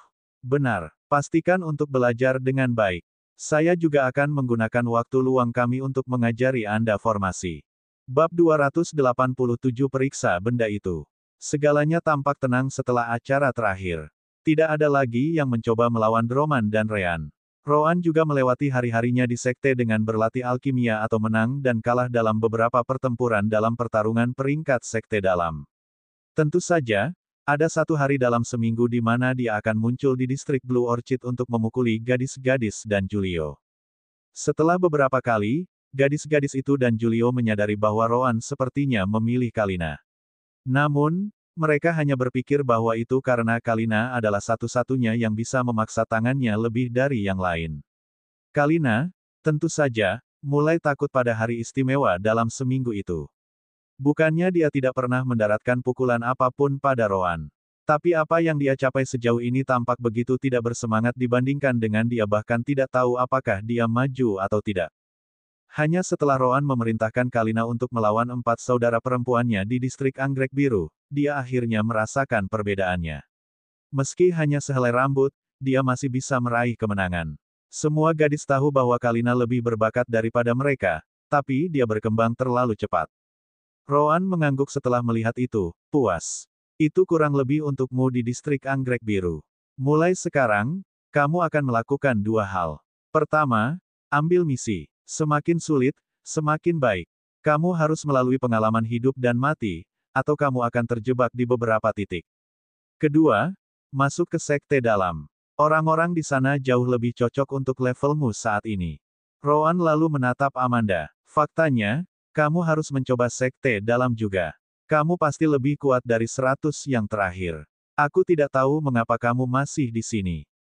benar. Pastikan untuk belajar dengan baik. Saya juga akan menggunakan waktu luang kami untuk mengajari Anda formasi. Bab 287 Periksa benda itu. Segalanya tampak tenang setelah acara terakhir. Tidak ada lagi yang mencoba melawan Droman dan Ryan. Rowan juga melewati hari-harinya di sekte dengan berlatih alkimia atau menang dan kalah dalam beberapa pertempuran dalam pertarungan peringkat sekte dalam. Tentu saja, ada satu hari dalam seminggu di mana dia akan muncul di distrik Blue Orchid untuk memukuli gadis-gadis dan Julio. Setelah beberapa kali, gadis-gadis itu dan Julio menyadari bahwa Rowan sepertinya memilih Kalina. Namun, mereka hanya berpikir bahwa itu karena Kalina adalah satu-satunya yang bisa memaksa tangannya lebih dari yang lain. Kalina, tentu saja, mulai takut pada hari istimewa dalam seminggu itu. Bukannya dia tidak pernah mendaratkan pukulan apapun pada Rowan. Tapi apa yang dia capai sejauh ini tampak begitu tidak bersemangat dibandingkan dengan dia bahkan tidak tahu apakah dia maju atau tidak. Hanya setelah Rowan memerintahkan Kalina untuk melawan 4 saudara perempuannya di distrik Anggrek Biru, dia akhirnya merasakan perbedaannya. Meski hanya sehelai rambut, dia masih bisa meraih kemenangan. Semua gadis tahu bahwa Kalina lebih berbakat daripada mereka, tapi dia berkembang terlalu cepat. Rowan mengangguk setelah melihat itu, puas. Itu kurang lebih untukmu di distrik Anggrek Biru. Mulai sekarang, kamu akan melakukan 2 hal. Pertama, ambil misi. Semakin sulit, semakin baik. Kamu harus melalui pengalaman hidup dan mati, atau kamu akan terjebak di beberapa titik. Kedua, masuk ke sekte dalam. Orang-orang di sana jauh lebih cocok untuk levelmu saat ini. Rowan lalu menatap Amanda. Faktanya, kamu harus mencoba sekte dalam juga. Kamu pasti lebih kuat dari 100 yang terakhir. Aku tidak tahu mengapa kamu masih di sini.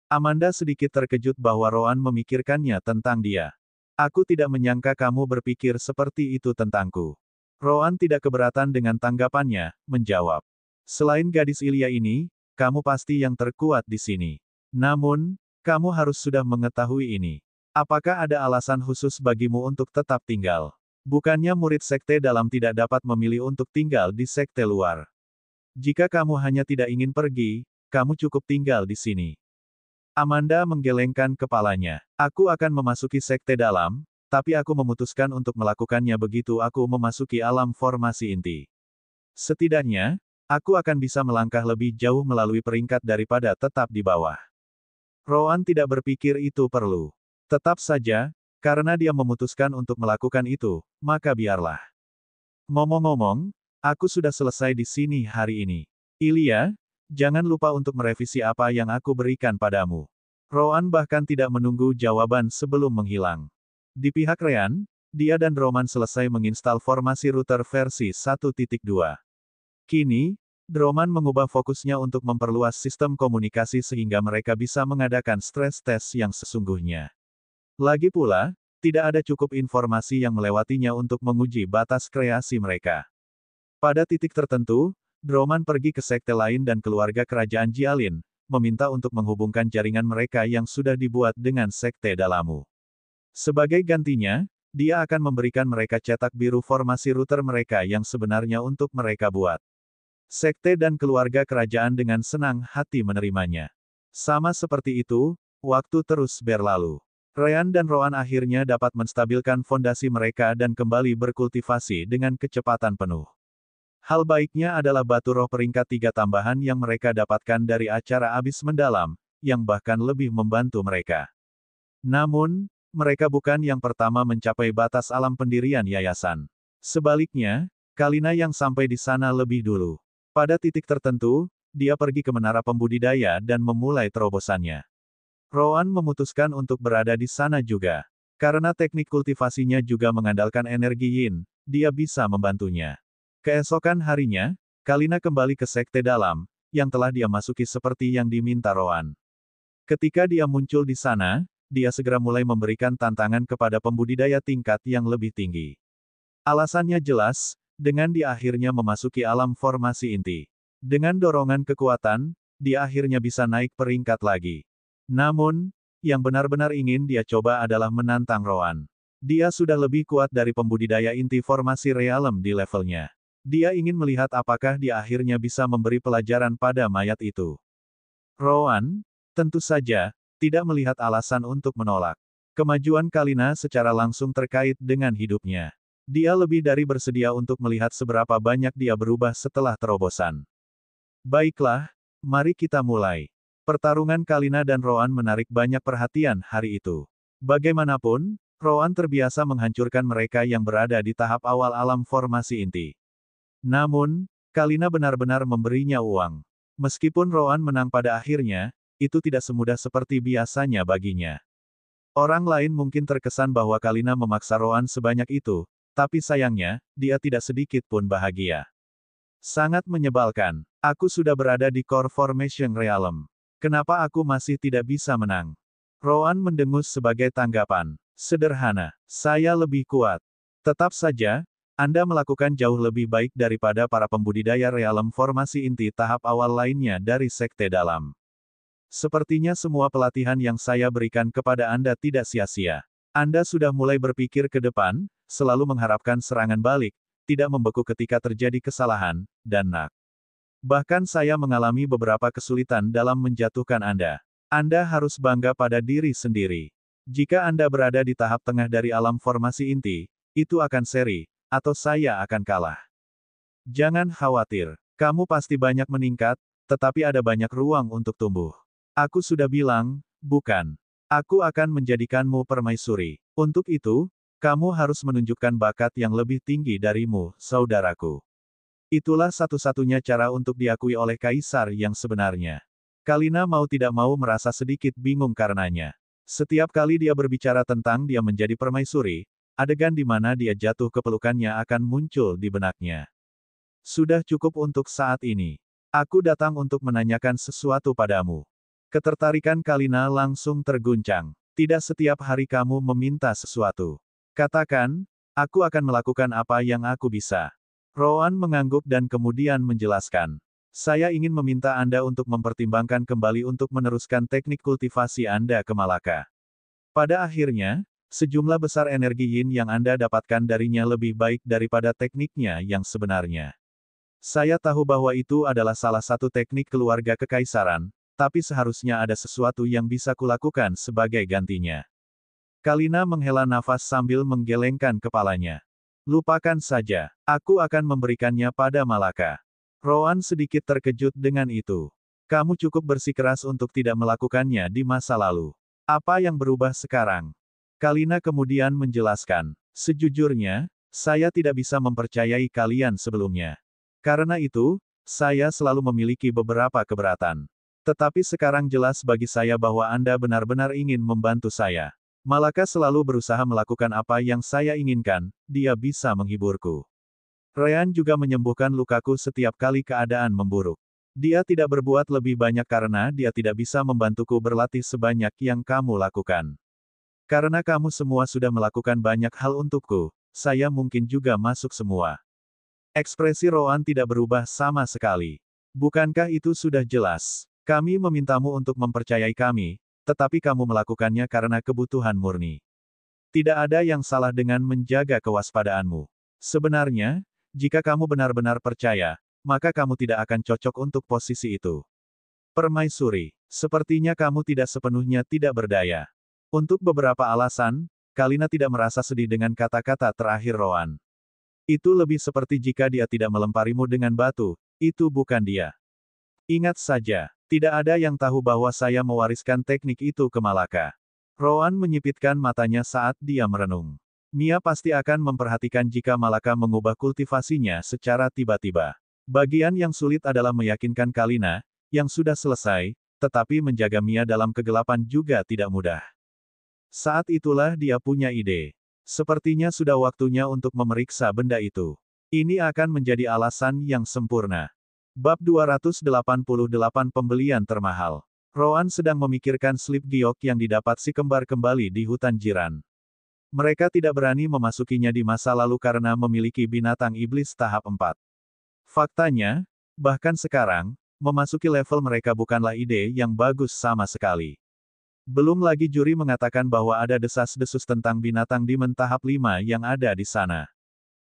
Amanda sedikit terkejut bahwa Rowan memikirkannya tentang dia. Aku tidak menyangka kamu berpikir seperti itu tentangku. Rowan tidak keberatan dengan tanggapannya, menjawab. Selain gadis Ilya ini, kamu pasti yang terkuat di sini. Namun, kamu harus sudah mengetahui ini. Apakah ada alasan khusus bagimu untuk tetap tinggal? Bukannya murid sekte dalam tidak dapat memilih untuk tinggal di sekte luar. Jika kamu hanya tidak ingin pergi, kamu cukup tinggal di sini. Amanda menggelengkan kepalanya. Aku akan memasuki sekte dalam, tapi aku memutuskan untuk melakukannya begitu aku memasuki alam formasi inti. Setidaknya, aku akan bisa melangkah lebih jauh melalui peringkat daripada tetap di bawah. Rowan tidak berpikir itu perlu. Tetap saja, karena dia memutuskan untuk melakukan itu, maka biarlah. Ngomong-ngomong, aku sudah selesai di sini hari ini. Ilya, jangan lupa untuk merevisi apa yang aku berikan padamu. Rowan bahkan tidak menunggu jawaban sebelum menghilang. Di pihak Ryan, dia dan Droman selesai menginstal formasi router versi 1.2. Kini, Droman mengubah fokusnya untuk memperluas sistem komunikasi sehingga mereka bisa mengadakan stress test yang sesungguhnya. Lagi pula, tidak ada cukup informasi yang melewatinya untuk menguji batas kreasi mereka. Pada titik tertentu, Droman pergi ke sekte lain dan keluarga kerajaan Jialin, meminta untuk menghubungkan jaringan mereka yang sudah dibuat dengan sekte Dalamu. Sebagai gantinya, dia akan memberikan mereka cetak biru formasi router mereka yang sebenarnya untuk mereka buat. Sekte dan keluarga kerajaan dengan senang hati menerimanya. Sama seperti itu, waktu terus berlalu. Ryan dan Rowan akhirnya dapat menstabilkan fondasi mereka dan kembali berkultivasi dengan kecepatan penuh. Hal baiknya adalah batu roh peringkat 3 tambahan yang mereka dapatkan dari acara Abis Mendalam, yang bahkan lebih membantu mereka. Namun, mereka bukan yang pertama mencapai batas alam pendirian yayasan. Sebaliknya, Kalina yang sampai di sana lebih dulu. Pada titik tertentu, dia pergi ke menara pembudidaya dan memulai terobosannya. Rowan memutuskan untuk berada di sana juga. Karena teknik kultivasinya juga mengandalkan energi yin, dia bisa membantunya. Keesokan harinya, Kalina kembali ke Sekte Dalam, yang telah dia masuki seperti yang diminta Roan. Ketika dia muncul di sana, dia segera mulai memberikan tantangan kepada pembudidaya tingkat yang lebih tinggi. Alasannya jelas, dengan dia akhirnya memasuki alam formasi inti. Dengan dorongan kekuatan, dia akhirnya bisa naik peringkat lagi. Namun, yang benar-benar ingin dia coba adalah menantang Roan. Dia sudah lebih kuat dari pembudidaya inti formasi realem di levelnya. Dia ingin melihat apakah dia akhirnya bisa memberi pelajaran pada mayat itu. Roan, tentu saja, tidak melihat alasan untuk menolak. Kemajuan Kalina secara langsung terkait dengan hidupnya. Dia lebih dari bersedia untuk melihat seberapa banyak dia berubah setelah terobosan. Baiklah, mari kita mulai. Pertarungan Kalina dan Roan menarik banyak perhatian hari itu. Bagaimanapun, Roan terbiasa menghancurkan mereka yang berada di tahap awal alam formasi inti. Namun, Kalina benar-benar memberinya uang. Meskipun Roan menang pada akhirnya, itu tidak semudah seperti biasanya baginya. Orang lain mungkin terkesan bahwa Kalina memaksa Roan sebanyak itu, tapi sayangnya, dia tidak sedikit pun bahagia. Sangat menyebalkan. Aku sudah berada di Core Formation Realm. Kenapa aku masih tidak bisa menang? Roan mendengus sebagai tanggapan. Sederhana, saya lebih kuat. Tetap saja, Anda melakukan jauh lebih baik daripada para pembudidaya realem formasi inti tahap awal lainnya dari Sekte Dalam. Sepertinya semua pelatihan yang saya berikan kepada Anda tidak sia-sia. Anda sudah mulai berpikir ke depan, selalu mengharapkan serangan balik, tidak membeku ketika terjadi kesalahan, dan bahkan saya mengalami beberapa kesulitan dalam menjatuhkan Anda. Anda harus bangga pada diri sendiri. Jika Anda berada di tahap tengah dari alam formasi inti, itu akan seri, atau saya akan kalah. Jangan khawatir, kamu pasti banyak meningkat, tetapi ada banyak ruang untuk tumbuh. Aku sudah bilang, bukan. Aku akan menjadikanmu permaisuri. Untuk itu, kamu harus menunjukkan bakat yang lebih tinggi darimu, saudaraku. Itulah satu-satunya cara untuk diakui oleh kaisar yang sebenarnya. Kalina mau tidak mau merasa sedikit bingung karenanya. Setiap kali dia berbicara tentang dia menjadi permaisuri, adegan di mana dia jatuh ke pelukannya akan muncul di benaknya. Sudah cukup untuk saat ini. Aku datang untuk menanyakan sesuatu padamu. Ketertarikan Kalina langsung terguncang. Tidak setiap hari kamu meminta sesuatu. Katakan, aku akan melakukan apa yang aku bisa. Roan mengangguk dan kemudian menjelaskan. Saya ingin meminta Anda untuk mempertimbangkan kembali untuk meneruskan teknik kultivasi Anda ke Malaka. Pada akhirnya, sejumlah besar energi yin yang Anda dapatkan darinya lebih baik daripada tekniknya yang sebenarnya. Saya tahu bahwa itu adalah salah satu teknik keluarga kekaisaran, tapi seharusnya ada sesuatu yang bisa kulakukan sebagai gantinya. Kalina menghela nafas sambil menggelengkan kepalanya. Lupakan saja, aku akan memberikannya pada Malaka. Roan sedikit terkejut dengan itu. Kamu cukup bersikeras untuk tidak melakukannya di masa lalu. Apa yang berubah sekarang? Kalina kemudian menjelaskan. Sejujurnya, saya tidak bisa mempercayai kalian sebelumnya. Karena itu, saya selalu memiliki beberapa keberatan. Tetapi sekarang jelas bagi saya bahwa Anda benar-benar ingin membantu saya. Malaka selalu berusaha melakukan apa yang saya inginkan, dia bisa menghiburku. Ryan juga menyembuhkan lukaku setiap kali keadaan memburuk. Dia tidak berbuat lebih banyak karena dia tidak bisa membantuku berlatih sebanyak yang kamu lakukan. Karena kamu semua sudah melakukan banyak hal untukku, saya mungkin juga masuk semua. Ekspresi Roan tidak berubah sama sekali. Bukankah itu sudah jelas? Kami memintamu untuk mempercayai kami, tetapi kamu melakukannya karena kebutuhan murni. Tidak ada yang salah dengan menjaga kewaspadaanmu. Sebenarnya, jika kamu benar-benar percaya, maka kamu tidak akan cocok untuk posisi itu. Permaisuri, sepertinya kamu tidak sepenuhnya tidak berdaya. Untuk beberapa alasan, Kalina tidak merasa sedih dengan kata-kata terakhir Roan. Itu lebih seperti jika dia tidak melemparimu dengan batu, itu bukan dia. Ingat saja, tidak ada yang tahu bahwa saya mewariskan teknik itu ke Malaka. Roan menyipitkan matanya saat dia merenung. Mia pasti akan memperhatikan jika Malaka mengubah kultivasinya secara tiba-tiba. Bagian yang sulit adalah meyakinkan Kalina, yang sudah selesai, tetapi menjaga Mia dalam kegelapan juga tidak mudah. Saat itulah dia punya ide. Sepertinya sudah waktunya untuk memeriksa benda itu. Ini akan menjadi alasan yang sempurna. Bab 288 Pembelian termahal. Roan sedang memikirkan slip giok yang didapat si kembar kembali di hutan jiran. Mereka tidak berani memasukinya di masa lalu karena memiliki binatang iblis tahap 4. Faktanya, bahkan sekarang, memasuki level mereka bukanlah ide yang bagus sama sekali. Belum lagi juri mengatakan bahwa ada desas-desus tentang binatang Demon tahap 5 yang ada di sana.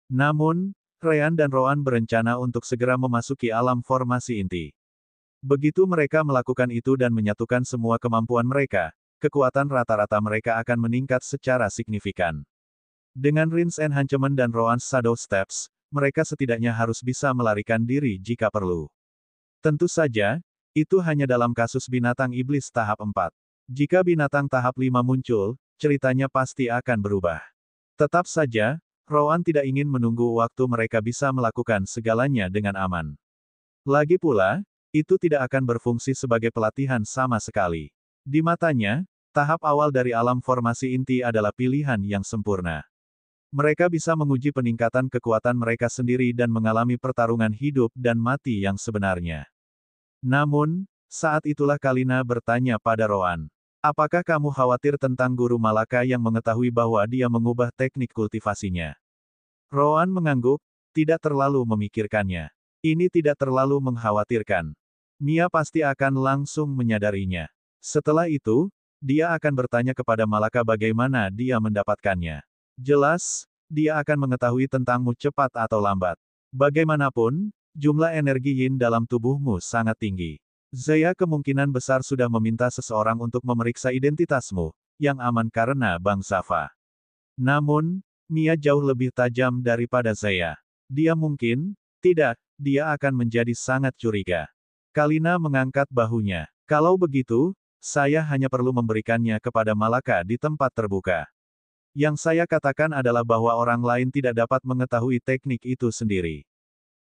Namun, Ryan dan Roan berencana untuk segera memasuki alam formasi inti. Begitu mereka melakukan itu dan menyatukan semua kemampuan mereka, kekuatan rata-rata mereka akan meningkat secara signifikan. Dengan Rinse Enhancement dan Roan's Shadow Steps, mereka setidaknya harus bisa melarikan diri jika perlu. Tentu saja, itu hanya dalam kasus binatang iblis tahap 4. Jika binatang tahap 5 muncul, ceritanya pasti akan berubah. Tetap saja, Roan tidak ingin menunggu waktu mereka bisa melakukan segalanya dengan aman. Lagi pula, itu tidak akan berfungsi sebagai pelatihan sama sekali. Di matanya, tahap awal dari alam formasi inti adalah pilihan yang sempurna. Mereka bisa menguji peningkatan kekuatan mereka sendiri dan mengalami pertarungan hidup dan mati yang sebenarnya. Namun, saat itulah Kalina bertanya pada Roan. Apakah kamu khawatir tentang guru Malaka yang mengetahui bahwa dia mengubah teknik kultivasinya? Roan mengangguk, tidak terlalu memikirkannya. Ini tidak terlalu mengkhawatirkan. Mia pasti akan langsung menyadarinya. Setelah itu, dia akan bertanya kepada Malaka bagaimana dia mendapatkannya. Jelas, dia akan mengetahui tentangmu cepat atau lambat. Bagaimanapun, jumlah energi yin dalam tubuhmu sangat tinggi. Zeya kemungkinan besar sudah meminta seseorang untuk memeriksa identitasmu, yang aman karena Bang Zafa. Namun, Mia jauh lebih tajam daripada Zeya. Dia mungkin, tidak, dia akan menjadi sangat curiga. Kalina mengangkat bahunya. Kalau begitu, saya hanya perlu memberikannya kepada Malaka di tempat terbuka. Yang saya katakan adalah bahwa orang lain tidak dapat mengetahui teknik itu sendiri.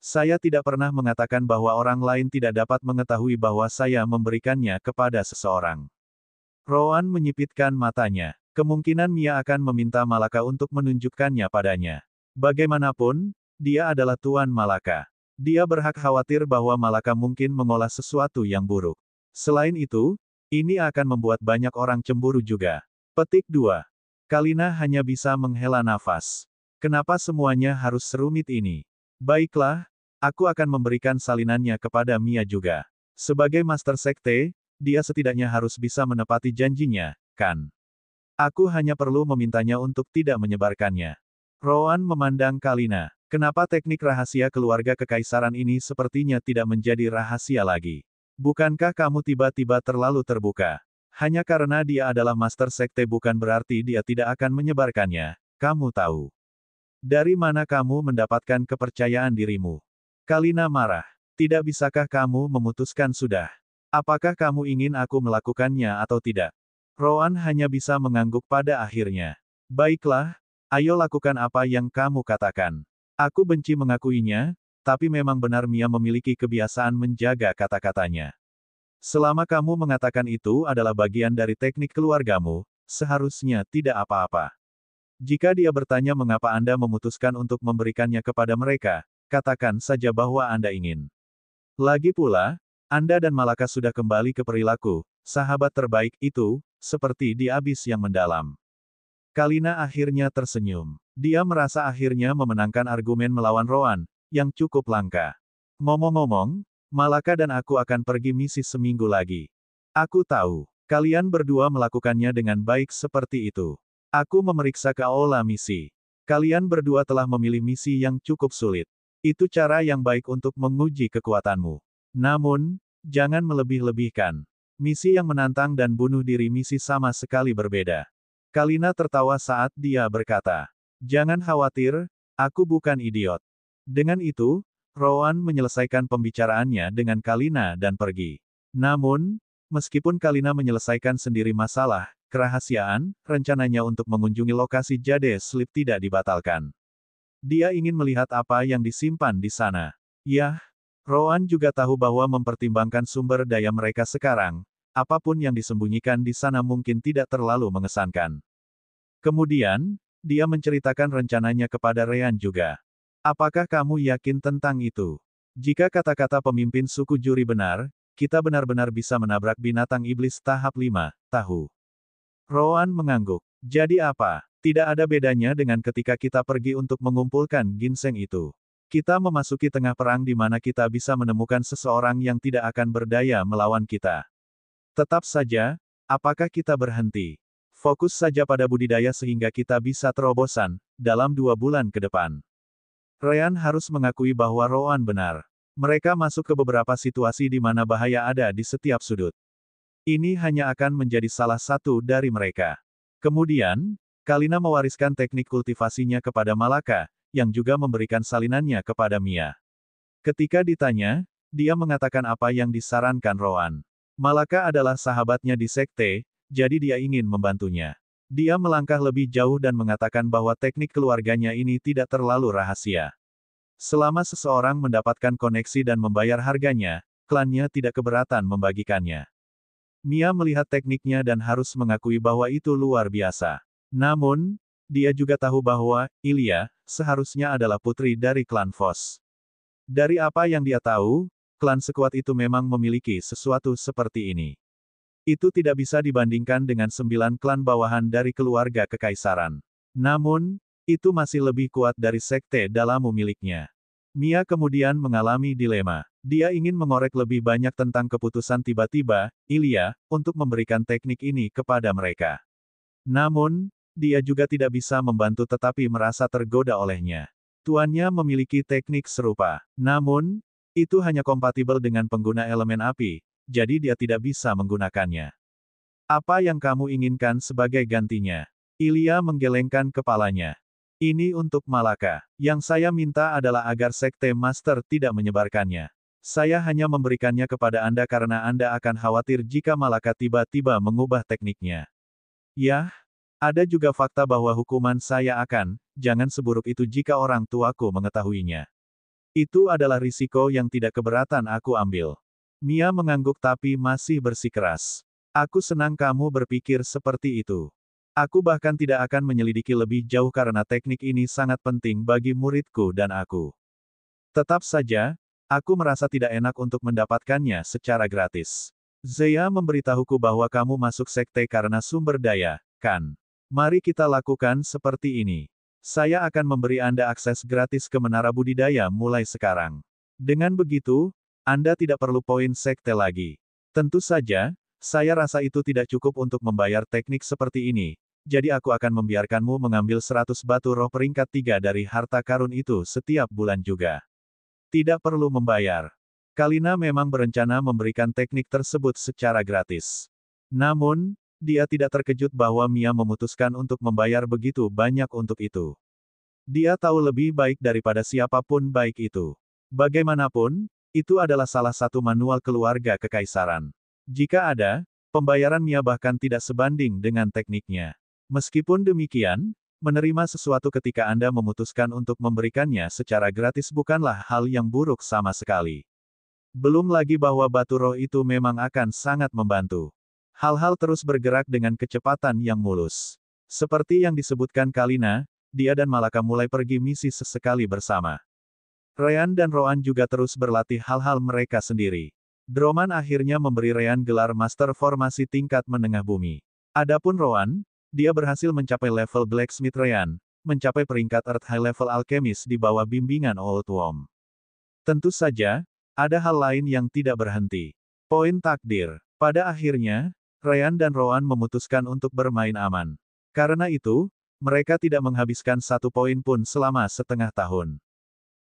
Saya tidak pernah mengatakan bahwa orang lain tidak dapat mengetahui bahwa saya memberikannya kepada seseorang. Roan menyipitkan matanya. Kemungkinan Mia akan meminta Malaka untuk menunjukkannya padanya. Bagaimanapun, dia adalah Tuan Malaka. Dia berhak khawatir bahwa Malaka mungkin mengolah sesuatu yang buruk. Selain itu, ini akan membuat banyak orang cemburu juga. Petik 2. Kalina hanya bisa menghela nafas. Kenapa semuanya harus serumit ini? Baiklah, aku akan memberikan salinannya kepada Mia juga. Sebagai Master Sekte, dia setidaknya harus bisa menepati janjinya, kan? Aku hanya perlu memintanya untuk tidak menyebarkannya. Roan memandang Kalina. Kenapa teknik rahasia keluarga kekaisaran ini sepertinya tidak menjadi rahasia lagi? Bukankah kamu tiba-tiba terlalu terbuka? Hanya karena dia adalah Master Sekte bukan berarti dia tidak akan menyebarkannya, kamu tahu. Dari mana kamu mendapatkan kepercayaan dirimu? Kalina marah. Tidak bisakah kamu memutuskan sudah? Apakah kamu ingin aku melakukannya atau tidak? Roan hanya bisa mengangguk pada akhirnya. Baiklah, ayo lakukan apa yang kamu katakan. Aku benci mengakuinya, tapi memang benar Mia memiliki kebiasaan menjaga kata-katanya. Selama kamu mengatakan itu adalah bagian dari teknik keluargamu, seharusnya tidak apa-apa. Jika dia bertanya mengapa Anda memutuskan untuk memberikannya kepada mereka, katakan saja bahwa Anda ingin. Lagi pula, Anda dan Malaka sudah kembali ke perilaku, sahabat terbaik itu, seperti di abis yang mendalam. Kalina akhirnya tersenyum. Dia merasa akhirnya memenangkan argumen melawan Roan, yang cukup langka. Ngomong-ngomong, Malaka dan aku akan pergi misi seminggu lagi. Aku tahu, kalian berdua melakukannya dengan baik seperti itu. Aku memeriksa ke aula misi. Kalian berdua telah memilih misi yang cukup sulit. Itu cara yang baik untuk menguji kekuatanmu. Namun, jangan melebih-lebihkan. Misi yang menantang dan bunuh diri misi sama sekali berbeda. Kalina tertawa saat dia berkata, "Jangan khawatir, aku bukan idiot." Dengan itu, Roan menyelesaikan pembicaraannya dengan Kalina dan pergi. Namun, meskipun Kalina menyelesaikan sendiri masalah kerahasiaan, rencananya untuk mengunjungi lokasi Jade Slip tidak dibatalkan. Dia ingin melihat apa yang disimpan di sana. Yah, Roan juga tahu bahwa mempertimbangkan sumber daya mereka sekarang, apapun yang disembunyikan di sana mungkin tidak terlalu mengesankan. Kemudian, dia menceritakan rencananya kepada Ryan juga. Apakah kamu yakin tentang itu? Jika kata-kata pemimpin suku juri benar, kita benar-benar bisa menabrak binatang iblis tahap 5, tahu. Rowan mengangguk. Jadi apa? Tidak ada bedanya dengan ketika kita pergi untuk mengumpulkan ginseng itu. Kita memasuki tengah perang di mana kita bisa menemukan seseorang yang tidak akan berdaya melawan kita. Tetap saja, apakah kita berhenti? Fokus saja pada budidaya sehingga kita bisa terobosan, dalam 2 bulan ke depan. Ryan harus mengakui bahwa Rowan benar. Mereka masuk ke beberapa situasi di mana bahaya ada di setiap sudut. Ini hanya akan menjadi salah satu dari mereka. Kemudian, Kalina mewariskan teknik kultivasinya kepada Malaka, yang juga memberikan salinannya kepada Mia. Ketika ditanya, dia mengatakan apa yang disarankan Rowan. Malaka adalah sahabatnya di sekte, jadi dia ingin membantunya. Dia melangkah lebih jauh dan mengatakan bahwa teknik keluarganya ini tidak terlalu rahasia. Selama seseorang mendapatkan koneksi dan membayar harganya, klannya tidak keberatan membagikannya. Mia melihat tekniknya dan harus mengakui bahwa itu luar biasa. Namun, dia juga tahu bahwa Ilya seharusnya adalah putri dari klan Vos. Dari apa yang dia tahu, klan sekuat itu memang memiliki sesuatu seperti ini. Itu tidak bisa dibandingkan dengan 9 klan bawahan dari keluarga kekaisaran. Namun, itu masih lebih kuat dari sekte Dalamu miliknya. Mia kemudian mengalami dilema. Dia ingin mengorek lebih banyak tentang keputusan tiba-tiba, Ilya, untuk memberikan teknik ini kepada mereka. Namun, dia juga tidak bisa membantu tetapi merasa tergoda olehnya. Tuannya memiliki teknik serupa. Namun, itu hanya kompatibel dengan pengguna elemen api, jadi dia tidak bisa menggunakannya. Apa yang kamu inginkan sebagai gantinya? Ilya menggelengkan kepalanya. Ini untuk Malaka. Yang saya minta adalah agar Sekte Master tidak menyebarkannya. Saya hanya memberikannya kepada Anda karena Anda akan khawatir jika Malaka tiba-tiba mengubah tekniknya. Yah, ada juga fakta bahwa hukuman saya jangan seburuk itu jika orang tuaku mengetahuinya. Itu adalah risiko yang tidak keberatan aku ambil. Mia mengangguk tapi masih bersikeras. Aku senang kamu berpikir seperti itu. Aku bahkan tidak akan menyelidiki lebih jauh karena teknik ini sangat penting bagi muridku dan aku. Tetap saja, aku merasa tidak enak untuk mendapatkannya secara gratis. Zeya memberitahuku bahwa kamu masuk sekte karena sumber daya, kan? Mari kita lakukan seperti ini. Saya akan memberi Anda akses gratis ke menara budidaya mulai sekarang. Dengan begitu, Anda tidak perlu poin sekte lagi. Tentu saja, saya rasa itu tidak cukup untuk membayar teknik seperti ini, jadi aku akan membiarkanmu mengambil 100 batu roh peringkat 3 dari harta karun itu setiap bulan juga. Tidak perlu membayar. Kalina memang berencana memberikan teknik tersebut secara gratis. Namun, dia tidak terkejut bahwa Mia memutuskan untuk membayar begitu banyak untuk itu. Dia tahu lebih baik daripada siapapun baik itu. Bagaimanapun, itu adalah salah satu manual keluarga kekaisaran. Jika ada, pembayaran Mia bahkan tidak sebanding dengan tekniknya. Meskipun demikian, menerima sesuatu ketika Anda memutuskan untuk memberikannya secara gratis bukanlah hal yang buruk sama sekali. Belum lagi bahwa batu roh itu memang akan sangat membantu. Hal-hal terus bergerak dengan kecepatan yang mulus. Seperti yang disebutkan Kalina, dia dan Malaka mulai pergi misi sesekali bersama. Ryan dan Rowan juga terus berlatih hal-hal mereka sendiri. Droman akhirnya memberi Ryan gelar Master Formasi tingkat menengah bumi. Adapun Rowan, dia berhasil mencapai level Blacksmith. Ryan mencapai peringkat Earth High Level Alchemist di bawah bimbingan Old Worm. Tentu saja, ada hal lain yang tidak berhenti. Poin takdir. Pada akhirnya, Ryan dan Rowan memutuskan untuk bermain aman. Karena itu, mereka tidak menghabiskan 1 poin pun selama setengah tahun.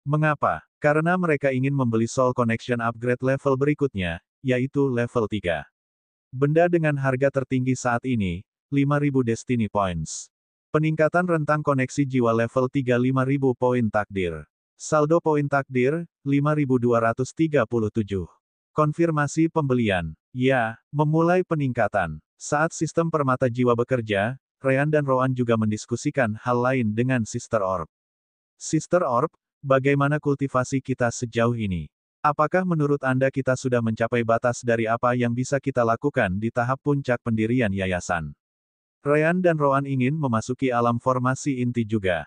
Mengapa? Karena mereka ingin membeli Soul Connection upgrade level berikutnya, yaitu level 3. Benda dengan harga tertinggi saat ini, 5.000 Destiny Points. Peningkatan rentang koneksi jiwa level 3 5.000 poin takdir. Saldo poin takdir, 5.237. Konfirmasi pembelian. Ya, memulai peningkatan. Saat sistem permata jiwa bekerja, Ryan dan Rowan juga mendiskusikan hal lain dengan Sister Orb. Sister Orb, bagaimana kultivasi kita sejauh ini? Apakah menurut Anda kita sudah mencapai batas dari apa yang bisa kita lakukan di tahap puncak pendirian yayasan? Ryan dan Rowan ingin memasuki alam formasi inti juga.